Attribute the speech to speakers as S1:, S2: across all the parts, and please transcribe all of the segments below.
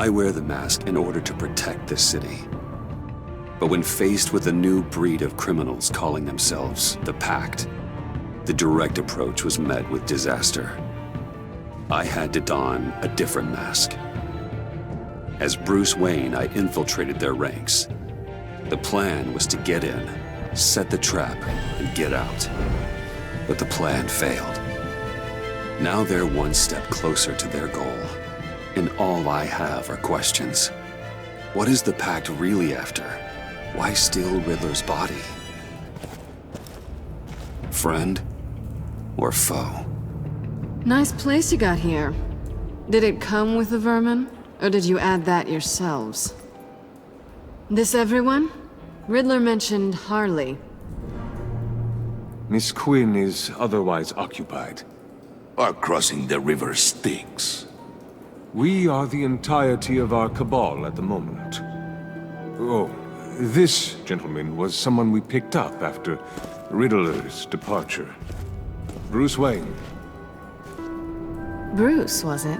S1: I wear the mask in order to protect this city. But when faced with a new breed of criminals calling themselves the Pact, the direct approach was met with disaster. I had to don a different mask. As Bruce Wayne, I infiltrated their ranks. The plan was to get in, set the trap, and get out. But the plan failed. Now they're one step closer to their goal, and all I have are questions. What is the Pact really after? Why steal Riddler's body? Friend or foe?
S2: Nice place you got here. Did it come with the vermin, or did you add that yourselves? This everyone? Riddler mentioned Harley.
S3: Miss Quinn is otherwise occupied.
S4: Are crossing the river Styx.
S3: We are the entirety of our cabal at the moment. Oh, this gentleman was someone we picked up after Riddler's departure. Bruce Wayne.
S2: Bruce, was it?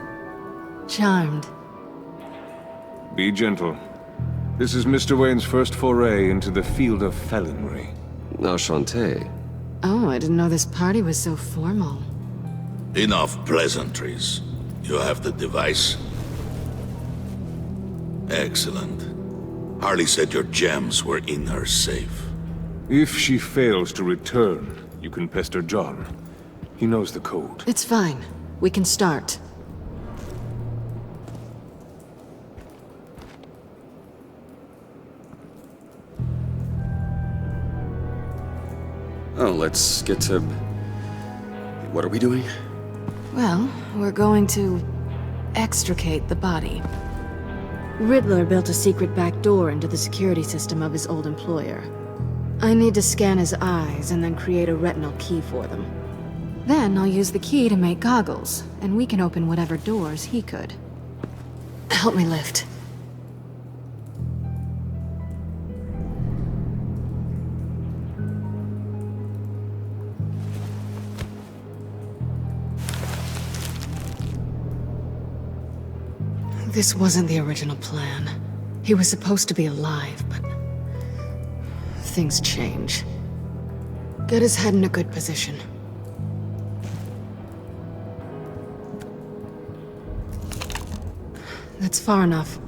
S2: Charmed.
S3: Be gentle. This is Mr. Wayne's first foray into the field of felonry.
S5: Enchanté.
S2: Oh, I didn't know this party was so formal.
S4: Enough pleasantries. You have the device? Excellent. Harley said your gems were in her safe.
S3: If she fails to return, you can pester John. He knows the code.
S2: It's fine. We can start.
S1: Oh, let's get to... What are we doing?
S2: Well, we're going to extricate the body. Riddler built a secret back door into the security system of his old employer. I need to scan his eyes and then create a retinal key for them. Then I'll use the key to make goggles, and we can open whatever doors he could. Help me lift. This wasn't the original plan. He was supposed to be alive, but... things change. Get his head in a good position. That's far enough.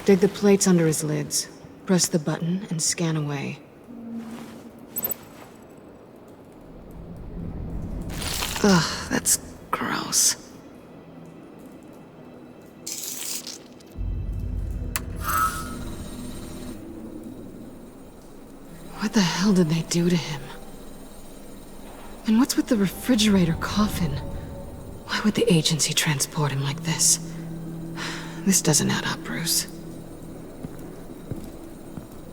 S2: Dig the plates under his lids. Press the button and scan away. Ugh, that's gross. What the hell did they do to him? And what's with the refrigerator coffin? Why would the agency transport him like this? This doesn't add up, Bruce.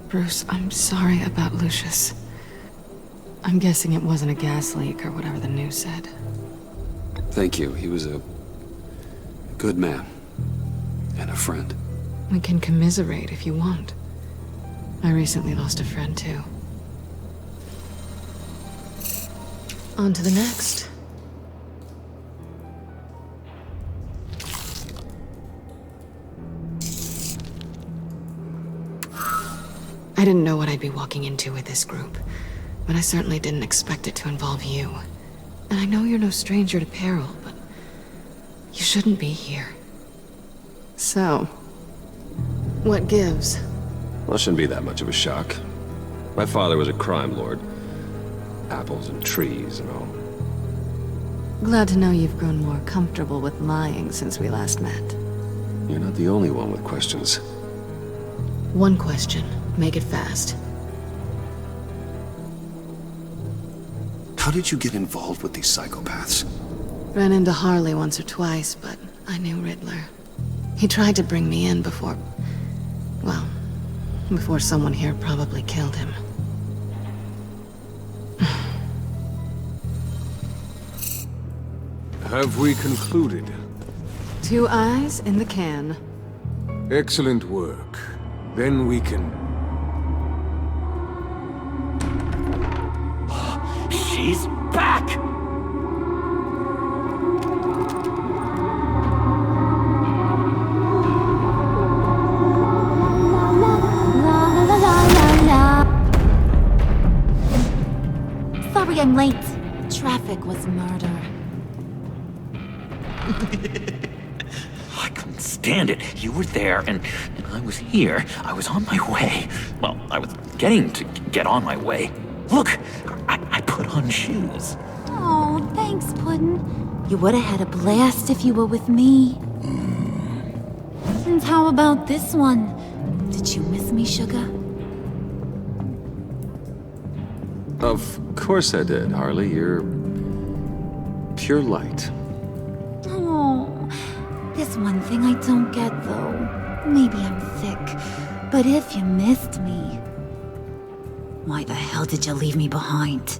S2: Bruce, I'm sorry about Lucius. I'm guessing it wasn't a gas leak or whatever the news said.
S1: Thank you. He was a good man. And a friend.
S2: We can commiserate if you want. I recently lost a friend, too. On to the next. I didn't know what I'd be walking into with this group, but I certainly didn't expect it to involve you. And I know you're no stranger to peril, but you shouldn't be here. So, what gives?
S5: Well, it shouldn't be that much of a shock. My father was a crime lord. Apples and trees and all.
S2: Glad to know you've grown more comfortable with lying since we last met.
S1: You're not the only one with questions.
S2: One question. Make it fast.
S1: How did you get involved with these psychopaths?
S2: Ran into Harley once or twice, but I knew Riddler. He tried to bring me in before... well, before someone here probably killed him.
S3: Have we concluded?
S2: 2 eyes in the can.
S3: Excellent work. Then we can...
S6: She's back!
S7: I'm late. Traffic was murder.
S6: I couldn't stand it. You were there, and I was here. I was on my way. Well, I was getting to get on my way. Look, I put on shoes.
S7: Oh, thanks, Puddin'. You would have had a blast if you were with me. And how about this one? Did you miss me, sugar?
S1: Of course I did, Harley. You're pure light.
S7: Oh, there's one thing I don't get, though. Maybe I'm thick, but if you missed me, why the hell did you leave me behind?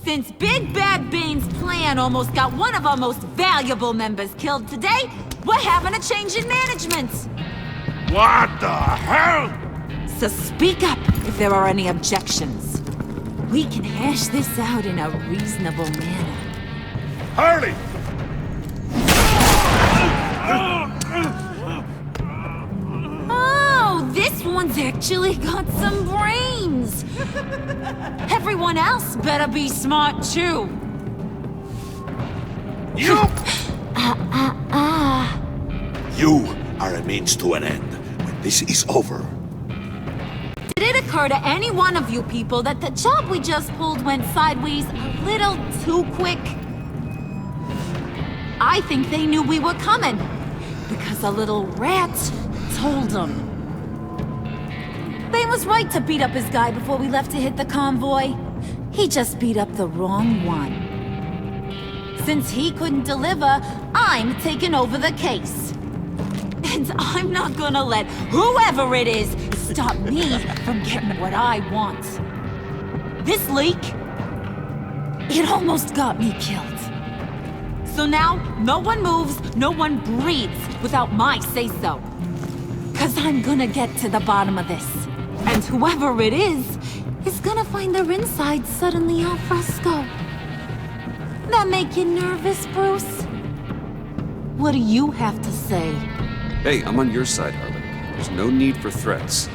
S8: Since Big Bad Bane's plan almost got one of our most valuable members killed today, we're having a change in management.
S4: What the hell?
S8: So speak up if there are any objections. We can hash this out in a reasonable manner.
S4: Harley!
S8: Oh, this one's actually got some brains. Everyone else better be smart too.
S4: You! You are a means to an end. When this is over,
S8: Did it occur to any one of you people that the job we just pulled went sideways a little too quick? I think they knew we were coming, because a little rat told them. Bane was right to beat up his guy before we left to hit the convoy. He just beat up the wrong one. Since he couldn't deliver, I'm taking over the case. And I'm not gonna let whoever it is stop me from getting what I want. This leak, it almost got me killed. So now, no one moves, no one breathes without my say-so. 'Cause I'm gonna get to the bottom of this. And whoever it is gonna find their inside suddenly al fresco. That make you nervous, Bruce? What do you have to say?
S1: Hey, I'm on your side, Harley. There's no need for threats.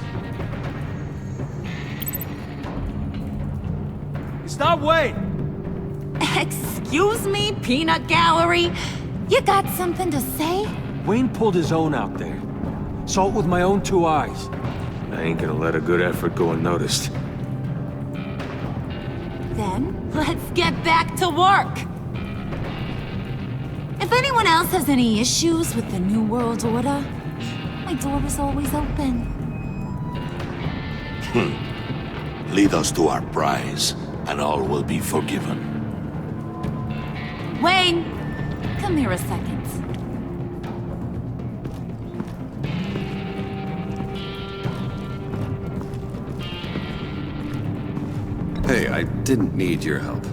S9: Stop waiting!
S8: Excuse me, Peanut Gallery? You got something to say?
S9: Wayne pulled his own out there. Saw it with my own two eyes.
S3: I ain't gonna let a good effort go unnoticed.
S8: Then, let's get back to work. If anyone else has any issues with the New World Order, my door is always open.
S4: Lead us to our prize, and all will be forgiven.
S8: Wayne, come here a second.
S1: Hey, I didn't need your help.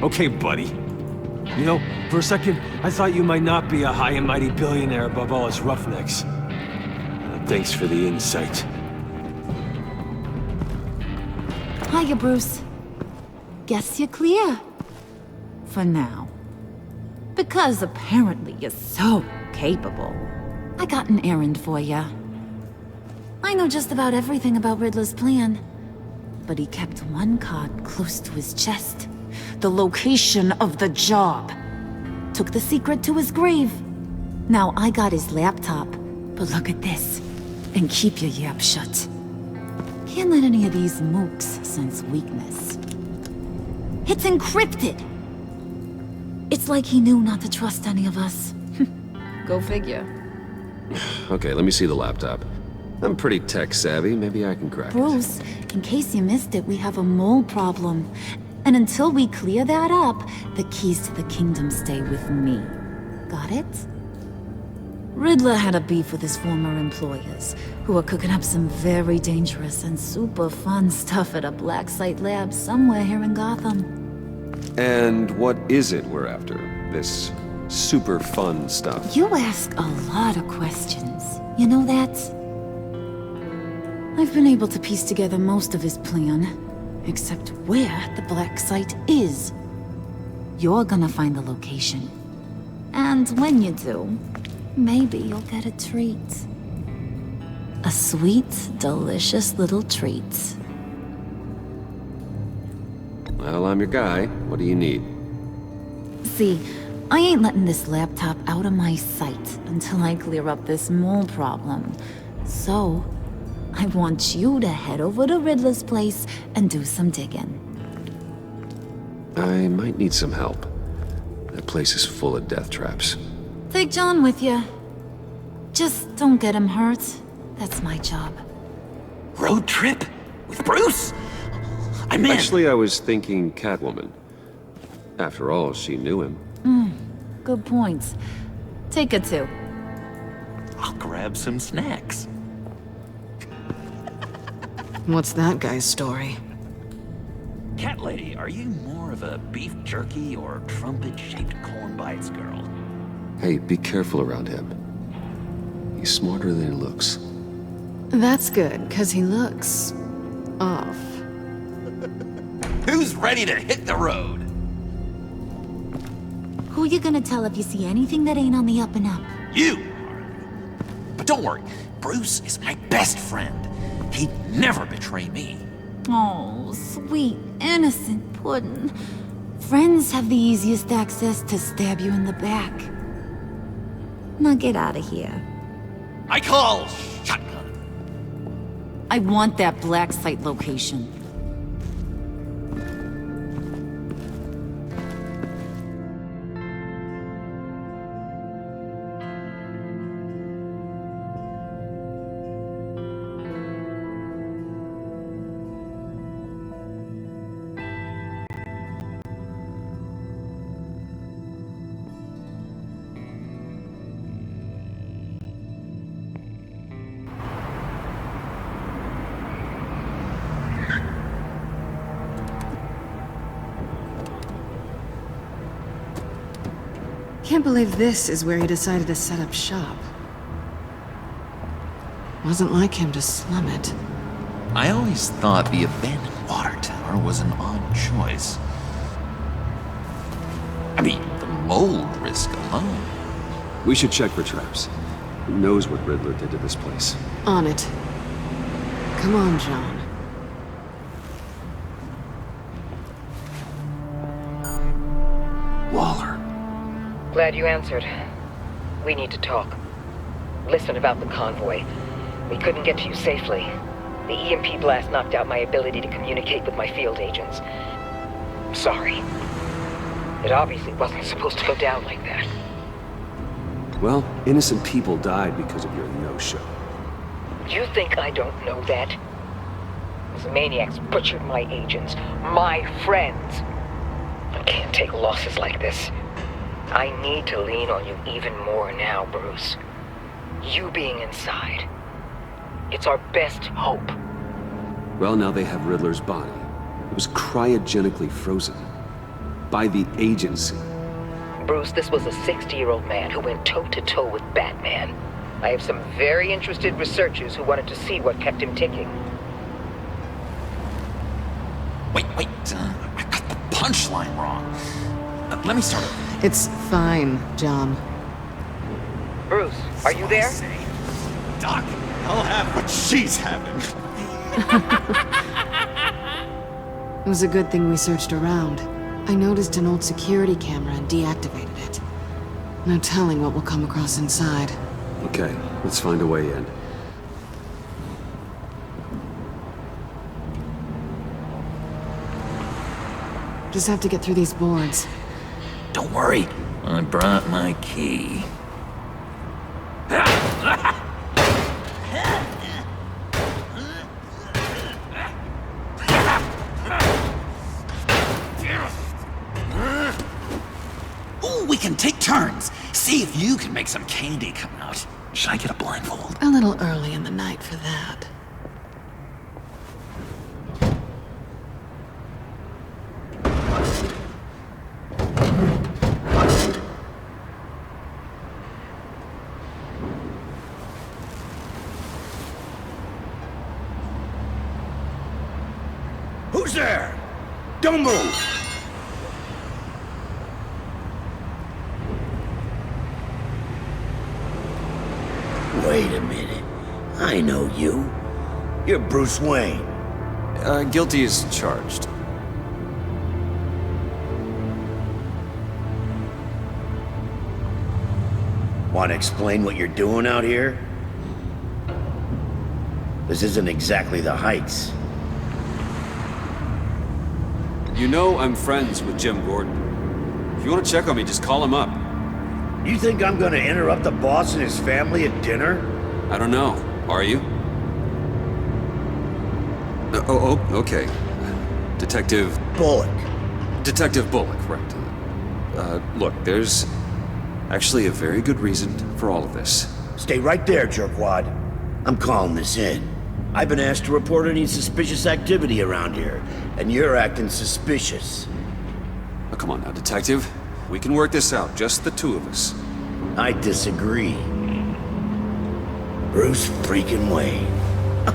S9: Okay, buddy. You know, for a second, I thought you might not be a high and mighty billionaire above all us roughnecks. Thanks for the insight.
S8: Hiya, Bruce. Guess you're clear. For now. Because apparently you're so capable. I got an errand for ya. I know just about everything about Riddler's plan. But he kept one card close to his chest. The location of the job. Took the secret to his grave. Now I got his laptop. But look at this. And keep your yap shut. Can't let any of these mooks sense weakness. It's encrypted! It's like he knew not to trust any of us. Go figure.
S5: Okay, let me see the laptop. I'm pretty tech savvy. Maybe I can crack it.
S8: Bruce, in case you missed it, we have a mole problem. And until we clear that up, the keys to the kingdom stay with me. Got it? Riddler had a beef with his former employers, who were cooking up some very dangerous and super fun stuff at a black site lab somewhere here in Gotham.
S1: And what is it we're after? This super fun stuff?
S8: You ask a lot of questions. You know that? I've been able to piece together most of his plan, except where the black site is. You're gonna find the location. And when you do, maybe you'll get a treat. A sweet, delicious little treat.
S5: Well, I'm your guy. What do you need?
S7: See, I ain't letting this laptop out of my sight until I clear up this mole problem. So, I want you to head over to Riddler's place and do some digging.
S5: I might need some help. That place is full of death traps.
S7: Take John with you. Just don't get him hurt. That's my job.
S6: Road trip? With Bruce? I'm in.
S5: Actually, I was thinking Catwoman. After all, she knew him.
S7: Good points. Take her too.
S6: I'll grab some snacks.
S2: What's that guy's story?
S6: Cat lady, are you more of a beef jerky or trumpet-shaped corn bites girl?
S5: Hey, be careful around him. He's smarter than he looks.
S2: That's good, because he looks... off.
S6: Who's ready to hit the road?
S7: Who you gonna tell if you see anything that ain't on the up and up?
S6: You! But don't worry, Bruce is my best friend. He'd never betray me.
S7: Oh, sweet, innocent puddin'. Friends have the easiest access to stab you in the back. Now get out of here.
S6: I call shotgun.
S7: I want that black site location.
S2: Can't believe this is where he decided to set up shop. Wasn't like him to slum it.
S6: I always thought the abandoned water tower was an odd choice. I mean, the mold risk alone.
S1: We should check for traps. Who knows what Riddler did to this place?
S2: On it. Come on, John.
S1: Waller.
S10: Glad you answered. We need to talk. Listen about the convoy. We couldn't get to you safely. The EMP blast knocked out my ability to communicate with my field agents. I'm sorry. It obviously wasn't supposed to go down like that.
S1: Well, innocent people died because of your no-show.
S10: You think I don't know that? Those maniacs butchered my agents, my friends. I can't take losses like this. I need to lean on you even more now, Bruce. You being inside. It's our best hope.
S1: Well, now they have Riddler's body. It was cryogenically frozen. By the agency.
S10: Bruce, this was a 60-year-old man who went toe-to-toe with Batman. I have some very interested researchers who wanted to see what kept him ticking.
S6: Wait, I got the punchline wrong. Let me start over.
S2: It's fine, John.
S10: Bruce, are you there?
S6: Doc, I'll have what she's having.
S2: It was a good thing we searched around. I noticed an old security camera and deactivated it. No telling what we'll come across inside.
S1: Okay, let's find a way in.
S2: Just have to get through these boards.
S6: Don't worry, I brought my key. Ooh, we can take turns. See if you can make some candy come out. Should I get a blindfold?
S2: A little early in the night for that.
S4: Who's there? Don't move!
S11: Wait a minute. I know you. You're Bruce Wayne.
S5: Guilty as charged.
S11: Want to explain what you're doing out here? This isn't exactly the Heights.
S1: You know I'm friends with Jim Gordon. If you want to check on me, just call him up.
S11: You think I'm gonna interrupt the boss and his family at dinner?
S1: I don't know. Are you? Okay. Detective...
S11: Bullock.
S1: Detective Bullock, right. Look, there's actually a very good reason for all of this.
S11: Stay right there, jerkwad. I'm calling this in. I've been asked to report any suspicious activity around here, and you're acting suspicious.
S1: Oh, come on now, Detective. We can work this out, just the two of us.
S11: I disagree. Bruce freaking Wayne.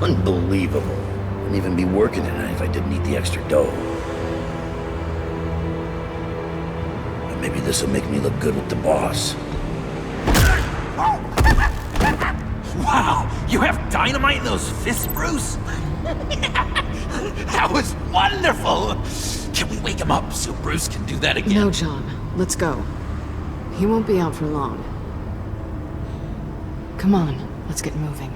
S11: Unbelievable. Wouldn't even be working tonight if I didn't need the extra dough. But maybe this'll make me look good with the boss.
S6: Wow, you have dynamite in those fists, Bruce? That was wonderful! Can we wake him up so Bruce can do that again?
S2: No, John. Let's go. He won't be out for long. Come on, let's get moving.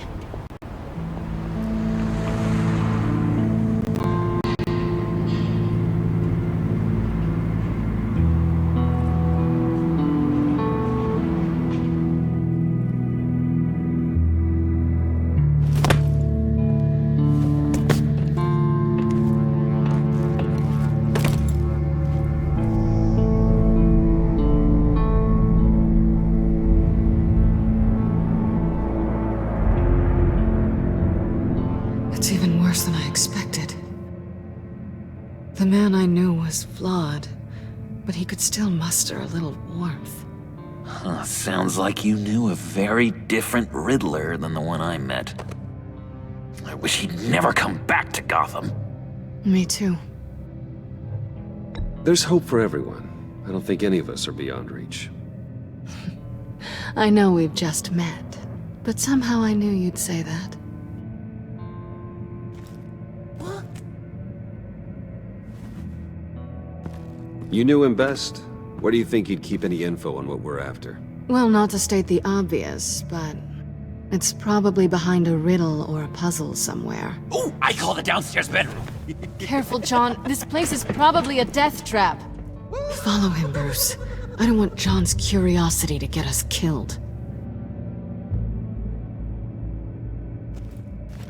S2: It's even worse than I expected. The man I knew was flawed, but he could still muster a little warmth.
S6: Huh, sounds like you knew a very different Riddler than the one I met. I wish he'd never come back to Gotham.
S2: Me too.
S5: There's hope for everyone. I don't think any of us are beyond reach.
S2: I know we've just met, but somehow I knew you'd say that.
S5: You knew him best. Where do you think he'd keep any info on what we're after?
S2: Well, not to state the obvious, but it's probably behind a riddle or a puzzle somewhere.
S6: Oh, I call the downstairs bedroom.
S2: Careful, John. This place is probably a death trap. Follow him, Bruce. I don't want John's curiosity to get us killed.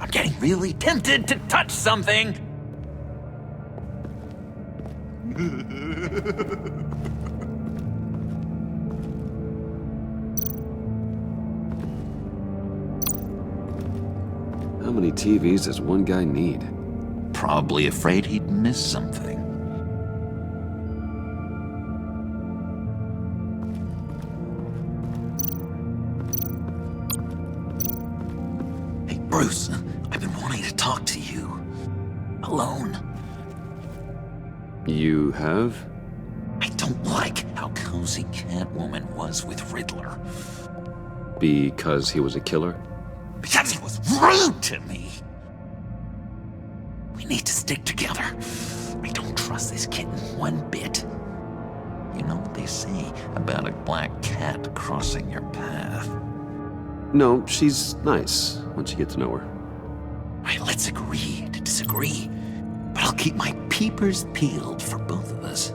S6: I'm getting really tempted to touch something.
S5: How many TVs does one guy need?
S6: Probably afraid he'd miss something. Hey, Bruce, I've been wanting to talk to you. Alone.
S5: You have?
S6: I don't like how cozy Catwoman was with Riddler.
S5: Because he was a killer?
S6: Because he was rude to me! We need to stick together. I don't trust this kitten one bit. You know what they say about a black cat crossing your path?
S5: No, she's nice once you get to know her.
S6: Right, let's agree to disagree. But I'll keep my peepers peeled for both of us.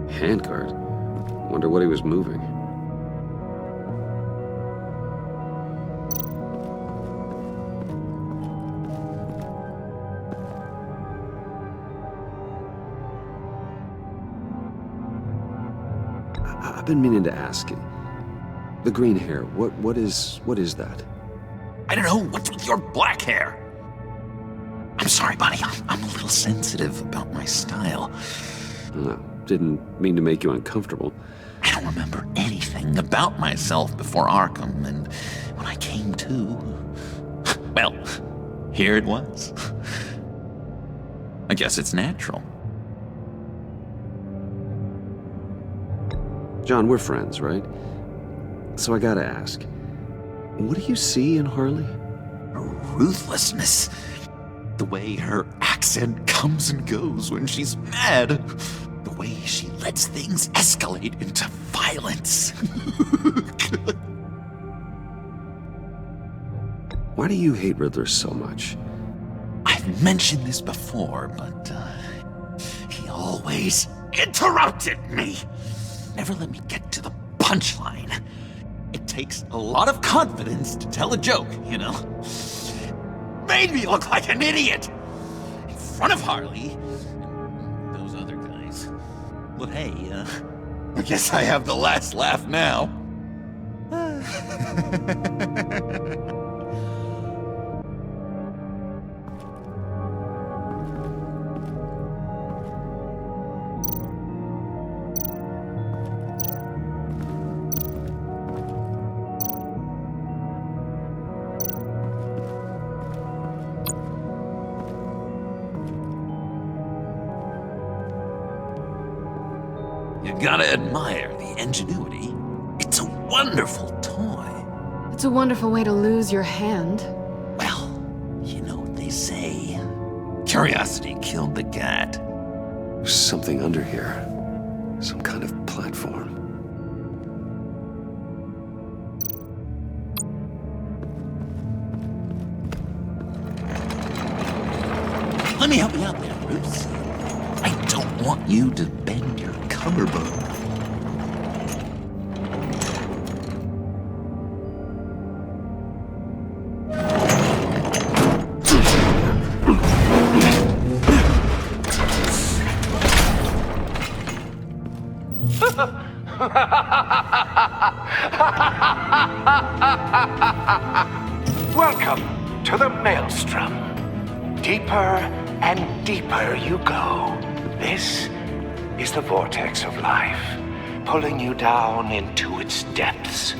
S5: Handguard? Wonder what he was moving. I've been meaning to ask you. The green hair, what is that?
S6: I don't know, what's with your black hair? I'm sorry, buddy, I'm a little sensitive about my style.
S5: Didn't mean to make you uncomfortable.
S6: I don't remember anything about myself before Arkham, and when I came to, well, here it was. I guess it's natural.
S5: John, we're friends, right? So I gotta ask, what do you see in Harley?
S6: Ruthlessness. The way her accent comes and goes when she's mad. The way she lets things escalate into violence.
S1: Why do you hate Riddler so much?
S6: I've mentioned this before, but he always interrupted me. Never let me get to the punchline. It takes a lot of confidence to tell a joke, you know? Made me look like an idiot in front of Harley and those other guys. But hey, I guess I have the last laugh now. You gotta admire the ingenuity. It's a wonderful toy.
S2: It's a wonderful way to lose your hand.
S6: Well, you know what they say. Curiosity killed the cat.
S1: There's something under here. Some kind of platform.
S6: Let me help you out there, Bruce. I don't want you to bend your collarbone.
S12: Welcome to the Maelstrom. Deeper and deeper you go. This is the vortex of life, pulling you down into its depths.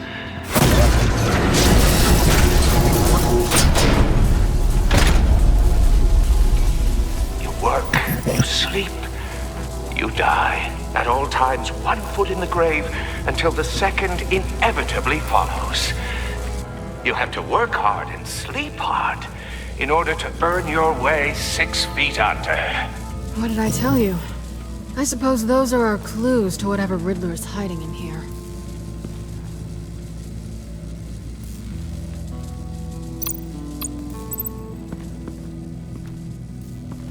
S12: You work, you sleep, you die. At all times, 1 foot in the grave until the second inevitably follows. You have to work hard and sleep hard in order to earn your way 6 feet under.
S2: What did I tell you? I suppose those are our clues to whatever Riddler is hiding in here.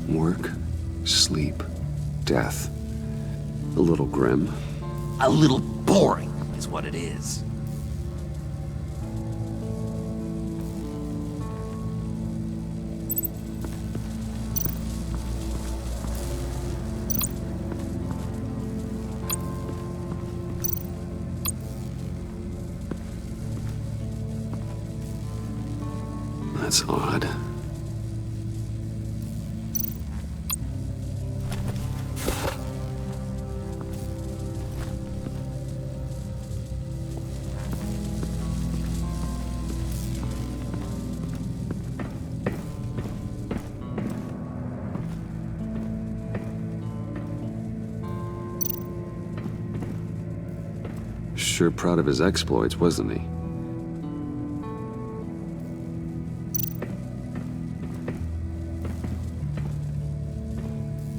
S1: Work, sleep, death. A little grim.
S6: A little boring is what it is.
S1: That's odd. Sure proud of his exploits, wasn't he?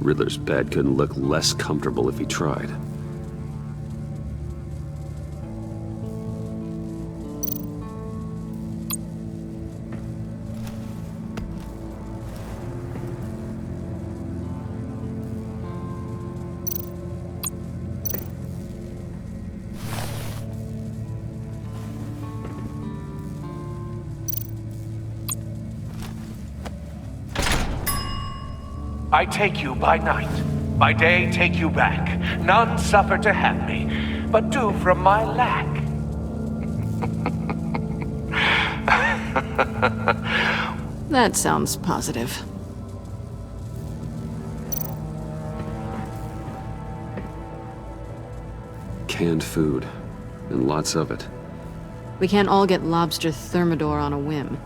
S1: Riddler's bed couldn't look less comfortable if he tried.
S12: I take you by night, by day take you back. None suffer to have me, but do from my lack.
S2: That sounds positive.
S1: Canned food, and lots of it.
S2: We can't all get lobster thermidor on a whim.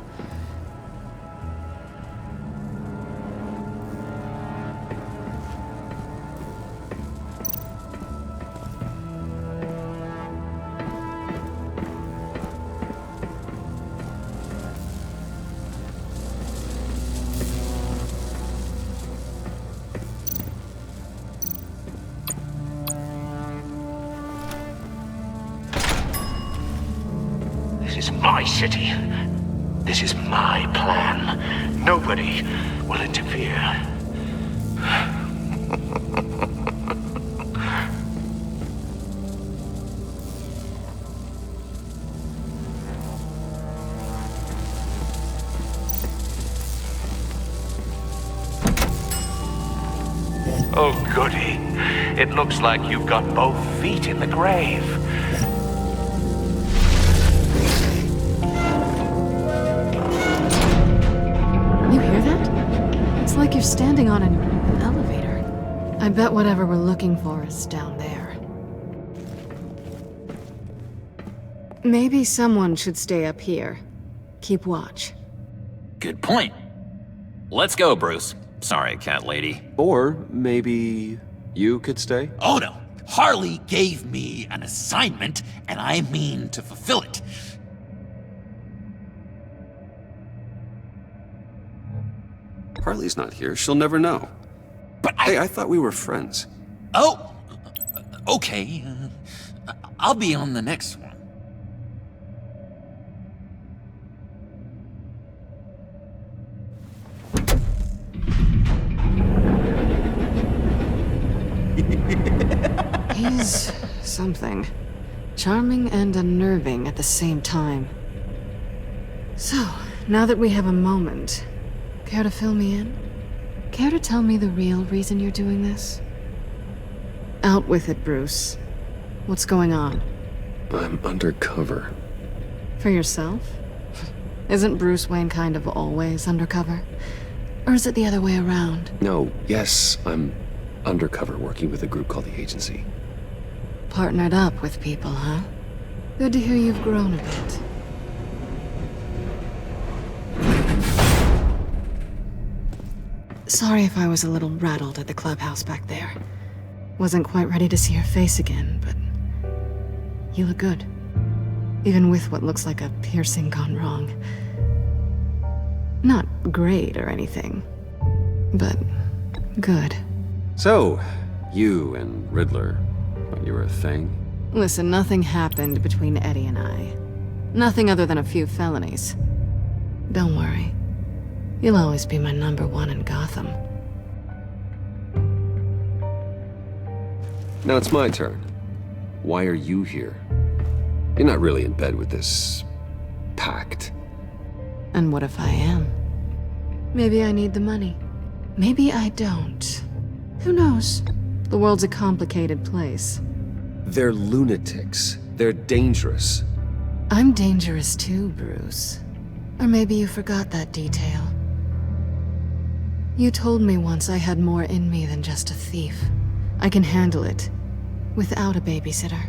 S12: my city. This is my plan. Nobody will interfere. Oh, goody. It looks like you've got both feet in the grave.
S2: You hear that? It's like you're standing on an elevator. I bet whatever we're looking for is down there. Maybe someone should stay up here. Keep watch.
S6: Good point. Let's go, Bruce. Sorry, cat lady.
S5: Or maybe you could stay?
S13: Oh no! Harley gave me an assignment, and I mean to fulfill it.
S1: Harley's not here. She'll never know.
S13: But
S1: Hey, I thought we were friends.
S13: Oh! Okay. I'll be on the next one.
S2: He's something. Charming and unnerving at the same time. So, now that we have a moment, care to fill me in? Care to tell me the real reason you're doing this? Out with it, Bruce. What's going on?
S1: I'm undercover.
S2: For yourself? Isn't Bruce Wayne kind of always undercover? Or is it the other way around?
S1: No, yes, I'm undercover working with a group called the Agency.
S2: Partnered up with people, huh? Good to hear you've grown a bit. Sorry if I was a little rattled at the clubhouse back there. Wasn't quite ready to see your face again, but you look good. Even with what looks like a piercing gone wrong. Not great or anything, but good.
S1: So, you and Riddler, you were a thing?
S2: Listen, nothing happened between Eddie and I. Nothing other than a few felonies. Don't worry. You'll always be my #1 in Gotham.
S1: Now it's my turn. Why are you here? You're not really in bed with this pact.
S2: And what if I am? Maybe I need the money. Maybe I don't. Who knows? The world's a complicated place.
S1: They're lunatics. They're dangerous.
S2: I'm dangerous too, Bruce. Or maybe you forgot that detail. You told me once I had more in me than just a thief. I can handle it. Without a babysitter.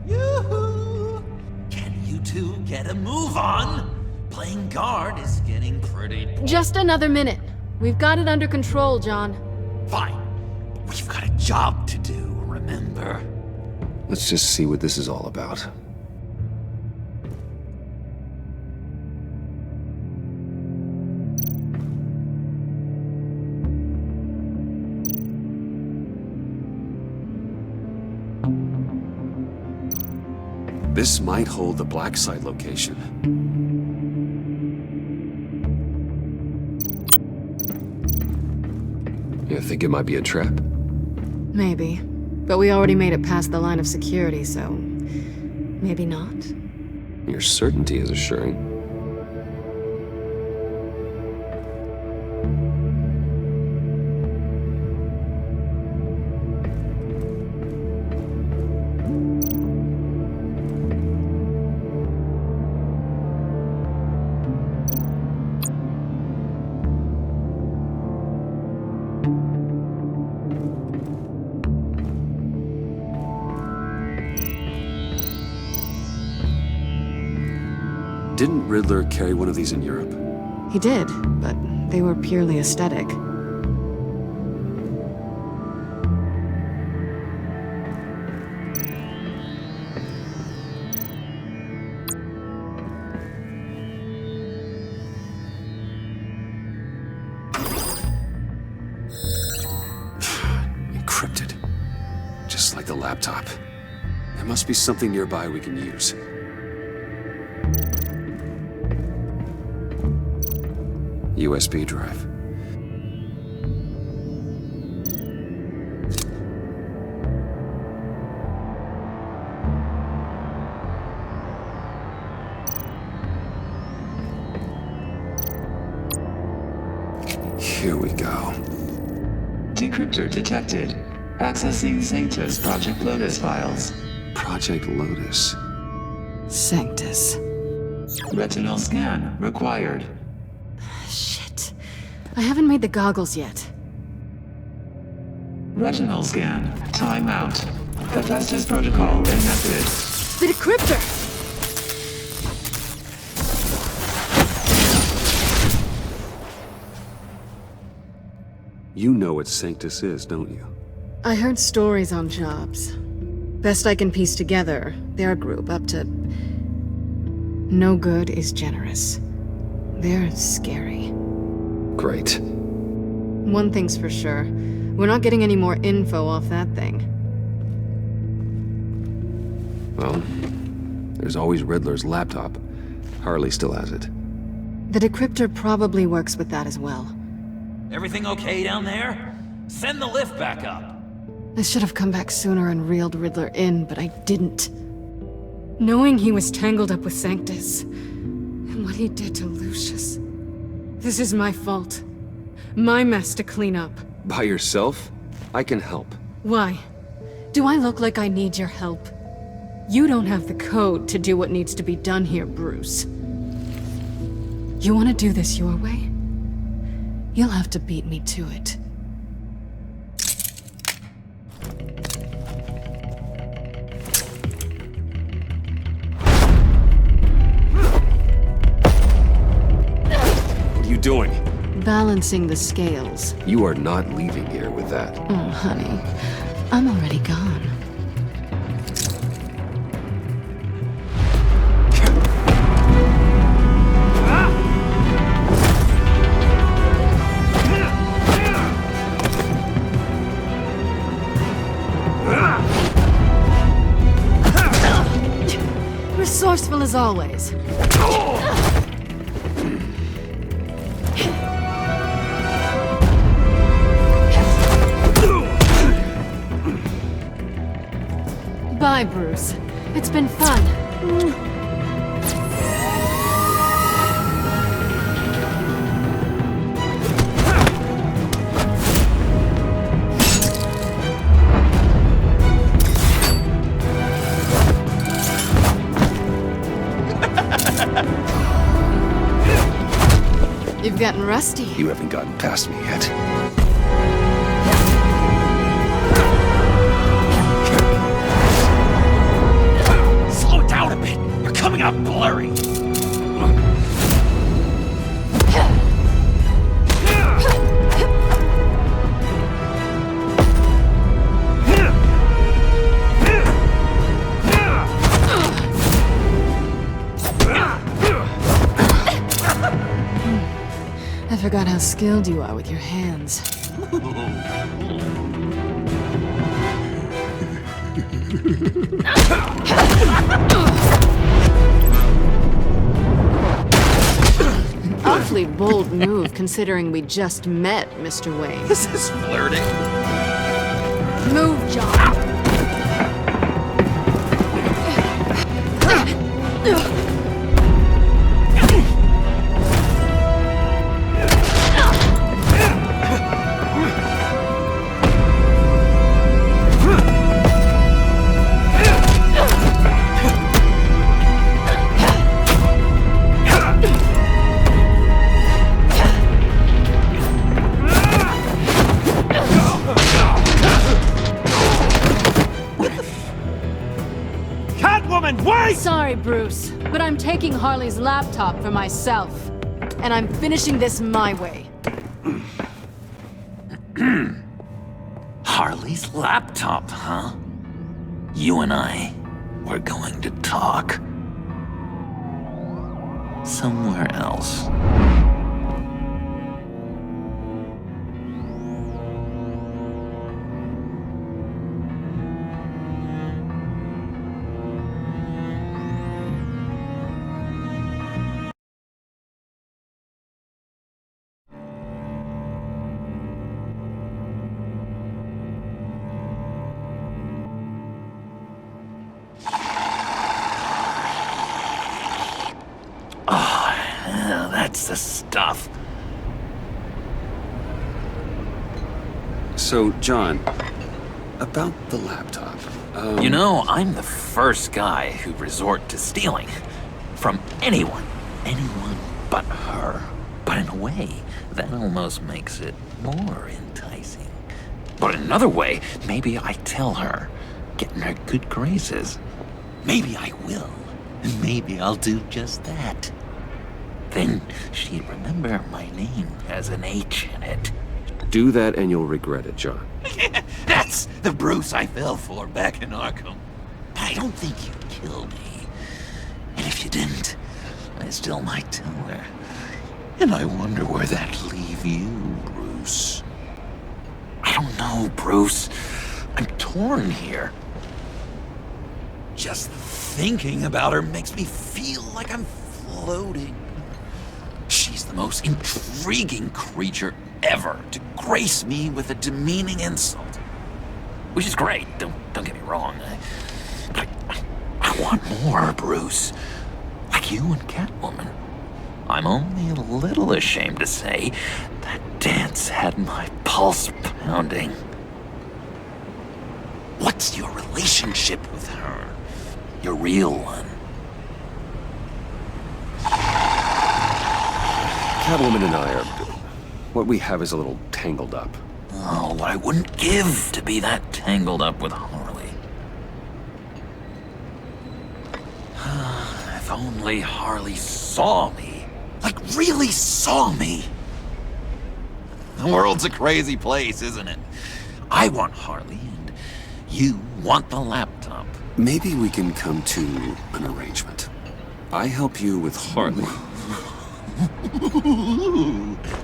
S13: Yoo-hoo! Can you two get a move on? Playing guard is getting pretty...
S2: Just another minute. We've got it under control, John.
S13: Fine. We've got a job to do, remember?
S1: Let's just see what this is all about. This might hold the black site location. You think it might be a trap?
S2: Maybe. But we already made it past the line of security, so... maybe not?
S1: Your certainty is assuring. Didn't Riddler carry one of these in Europe?
S2: He did, but they were purely aesthetic.
S1: Encrypted. Just like the laptop. There must be something nearby we can use. USB drive. Here we go.
S14: Decryptor detected. Accessing Sanctus Project Lotus files.
S1: Project Lotus.
S2: Sanctus.
S14: Retinal scan required.
S2: Shit. I haven't made the goggles yet.
S14: Retinal scan. Timeout. Hephaestus protocol enacted.
S2: The decryptor!
S1: You know what Sanctus is, don't you?
S2: I heard stories on jobs. Best I can piece together, their group up to... No good is generous. They're scary.
S1: Great.
S2: One thing's for sure. We're not getting any more info off that thing.
S1: Well, there's always Riddler's laptop. Harley still has it.
S2: The decryptor probably works with that as well.
S13: Everything okay down there? Send the lift back up.
S2: I should have come back sooner and reeled Riddler in, but I didn't. Knowing he was tangled up with Sanctus, and what he did to Lucius. This is my fault. My mess to clean up.
S1: By yourself? I can help.
S2: Why? Do I look like I need your help? You don't have the code to do what needs to be done here, Bruce. You want to do this your way? You'll have to beat me to it.
S1: What are you doing?
S2: Balancing the scales.
S1: You are not leaving here with that.
S2: Oh, honey. I'm already gone. Resourceful as always. Bye, Bruce. It's been fun. You've gotten rusty.
S1: You haven't gotten past me yet.
S13: Slow down a bit. You're coming out blurry.
S2: I forgot how skilled you are with your hands. Awfully bold move, considering we just met, Mr. Wayne.
S13: This is flirting.
S2: Move, John. Sorry, Bruce, but I'm taking Harley's laptop for myself. And I'm finishing this my way.
S6: Harley's laptop, huh? You and I, we're going to talk. Somewhere else. That's the stuff.
S1: So, John, about the laptop.
S6: You know, I'm the first guy who'd resort to stealing. From anyone but her. But in a way, that almost makes it more enticing. But in another way, maybe I tell her, get in her good graces. Maybe I will. And maybe I'll do just that. Then she'd remember my name has an H in it.
S5: Do that and you'll regret it, John.
S6: That's the Bruce I fell for back in Arkham. But I don't think you'd kill me. And if you didn't, I still might tell her. And I wonder where that'd leave you, Bruce. I don't know, Bruce. I'm torn here. Just thinking about her makes me feel like I'm floating. She's the most intriguing creature ever to grace me with a demeaning insult. Which is great, don't get me wrong. But I want more, Bruce. Like you and Catwoman. I'm only a little ashamed to say that dance had my pulse pounding. What's your relationship with her? Your real one?
S5: Catwoman and I are... what we have is a little tangled up.
S6: Oh, what I wouldn't give to be that tangled up with Harley. If only Harley saw me. Like, really saw me. The world's a crazy place, isn't it? I want Harley, and you want the laptop.
S1: Maybe we can come to an arrangement. I help you with Harley.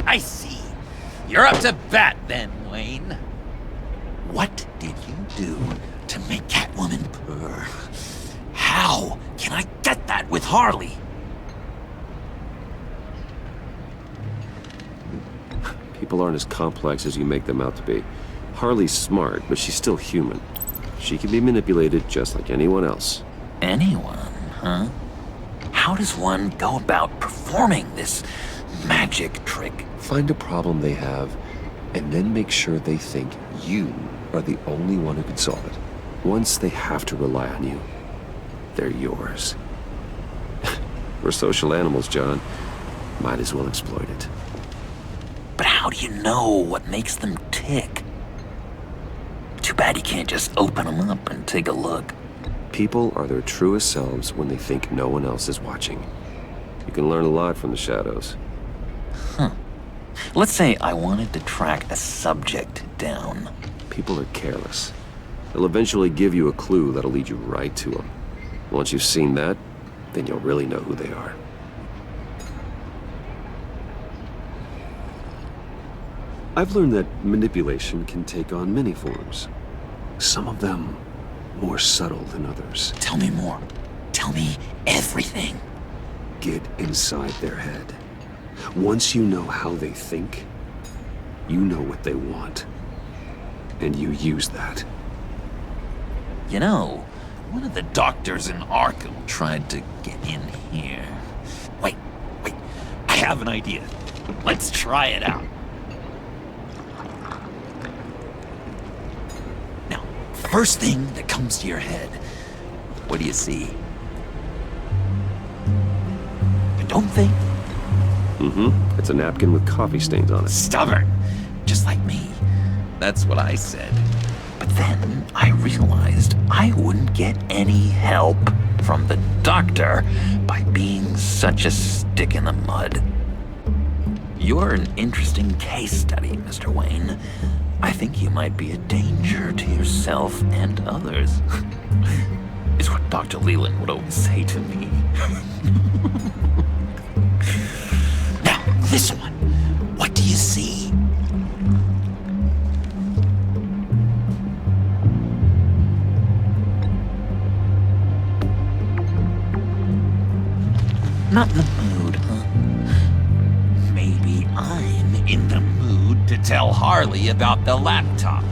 S6: I see. You're up to bat then, Wayne. What did you do to make Catwoman purr? How can I get that with Harley?
S5: People aren't as complex as you make them out to be. Harley's smart, but she's still human. She can be manipulated just like anyone else.
S6: Anyone, huh? How does one go about performing this magic trick?
S5: Find a problem they have, and then make sure they think you are the only one who can solve it. Once they have to rely on you, they're yours. We're social animals, John. Might as well exploit it.
S6: But how do you know what makes them tick? Too bad you can't just open them up and take a look.
S5: People are their truest selves when they think no one else is watching. You can learn a lot from the shadows.
S6: Huh. Let's say I wanted to track a subject down.
S5: People are careless. They'll eventually give you a clue that'll lead you right to them. Once you've seen that, then you'll really know who they are. I've learned that manipulation can take on many forms. Some of them more subtle than others.
S6: Tell me more. Tell me everything.
S1: Get inside their head. Once you know how they think, you know what they want. And you use that.
S6: You know, one of the doctors in Arkham tried to get in here. Wait. I have an idea. Let's try it out. Now, first thing that comes to your head, what do you see? But don't think.
S5: It's a napkin with coffee stains on it.
S6: Stubborn. Just like me. That's what I said. But then I realized I wouldn't get any help from the doctor by being such a stick in the mud. You're an interesting case study, Mr. Wayne. I think you might be a danger to yourself and others. It's what Dr. Leland would always say to me. Now, this one. What do you see? Not in the mood, huh? Maybe I'm in the mood to tell Harley about the laptop.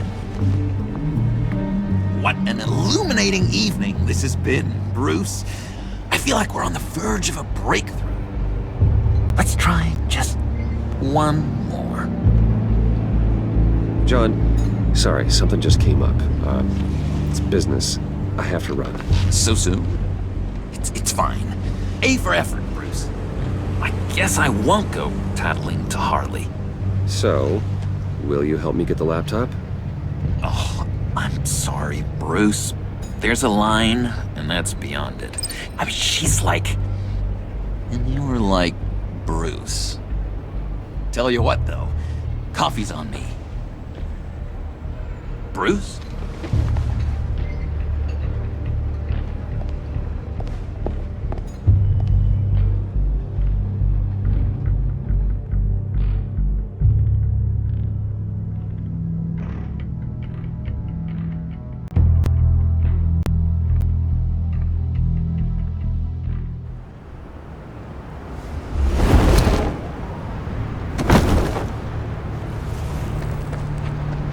S6: What an illuminating evening this has been, Bruce. I feel like we're on the verge of a breakthrough. Let's try just one more.
S5: John, sorry, something just came up. It's business. I have to run.
S6: So soon? It's fine. A for effort, Bruce. I guess I won't go tattling to Harley.
S5: So, will you help me get the laptop?
S6: Oh, I'm sorry, Bruce. There's a line, and that's beyond it. I mean, she's like... And you're like Bruce. Tell you what, though. Coffee's on me. Bruce?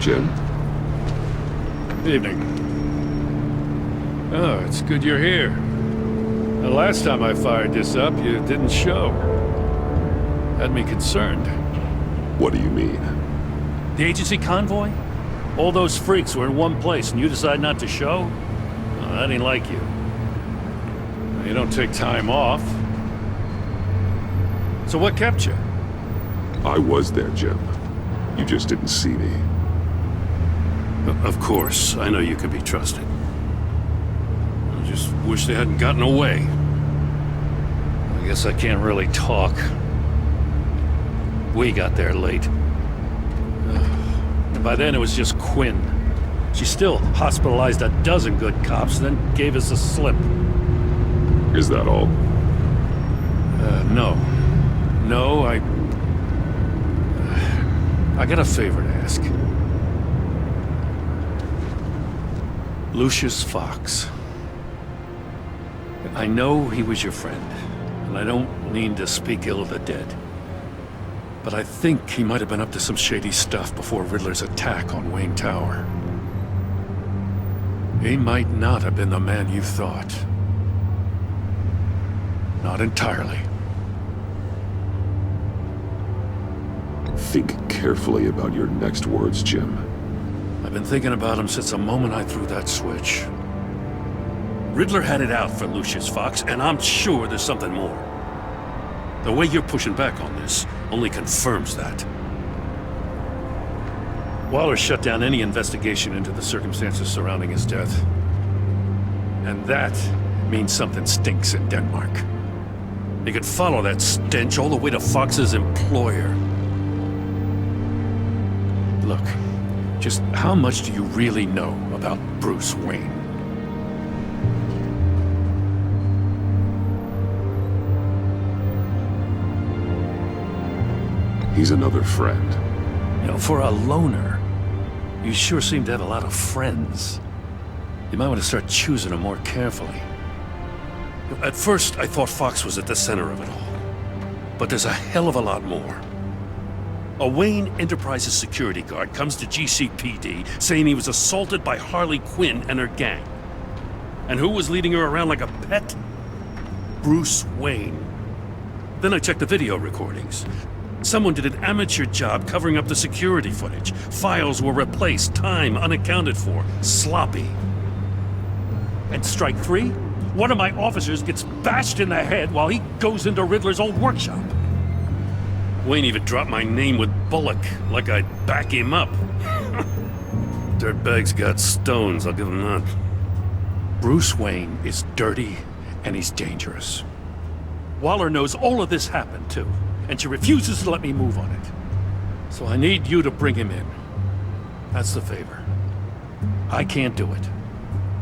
S1: Jim?
S15: Evening. Oh, it's good you're here. The last time I fired this up, you didn't show. Had me concerned.
S1: What do you mean?
S15: The agency convoy? All those freaks were in one place and you decide not to show? Well, that ain't like you. You don't take time off. So what kept you?
S1: I was there, Jim. You just didn't see me.
S15: Of course, I know you can be trusted. I just wish they hadn't gotten away. I guess I can't really talk. We got there late. And by then it was just Quinn. She still hospitalized a dozen good cops, then gave us a slip.
S1: Is that all?
S15: No. No, I got a favor to ask. Lucius Fox. I know he was your friend, and I don't mean to speak ill of the dead. But I think he might have been up to some shady stuff before Riddler's attack on Wayne Tower. He might not have been the man you thought. Not entirely.
S1: Think carefully about your next words, Jim.
S15: I've been thinking about him since the moment I threw that switch. Riddler had it out for Lucius Fox, and I'm sure there's something more. The way you're pushing back on this only confirms that. Waller shut down any investigation into the circumstances surrounding his death. And that means something stinks in Denmark. You could follow that stench all the way to Fox's employer. Look, just how much do you really know about Bruce Wayne?
S1: He's another friend.
S15: You know, for a loner, you sure seem to have a lot of friends. You might want to start choosing them more carefully. At first, I thought Fox was at the center of it all. But there's a hell of a lot more. A Wayne Enterprises security guard comes to GCPD saying he was assaulted by Harley Quinn and her gang. And who was leading her around like a pet? Bruce Wayne. Then I checked the video recordings. Someone did an amateur job covering up the security footage. Files were replaced, time unaccounted for, sloppy. And strike three? One of my officers gets bashed in the head while he goes into Riddler's old workshop. Wayne even dropped my name with Bullock, like I'd back him up. Dirtbag's got stones, I'll give him that. Bruce Wayne is dirty, and he's dangerous. Waller knows all of this happened, too, and she refuses to let me move on it. So I need you to bring him in. That's the favor. I can't do it,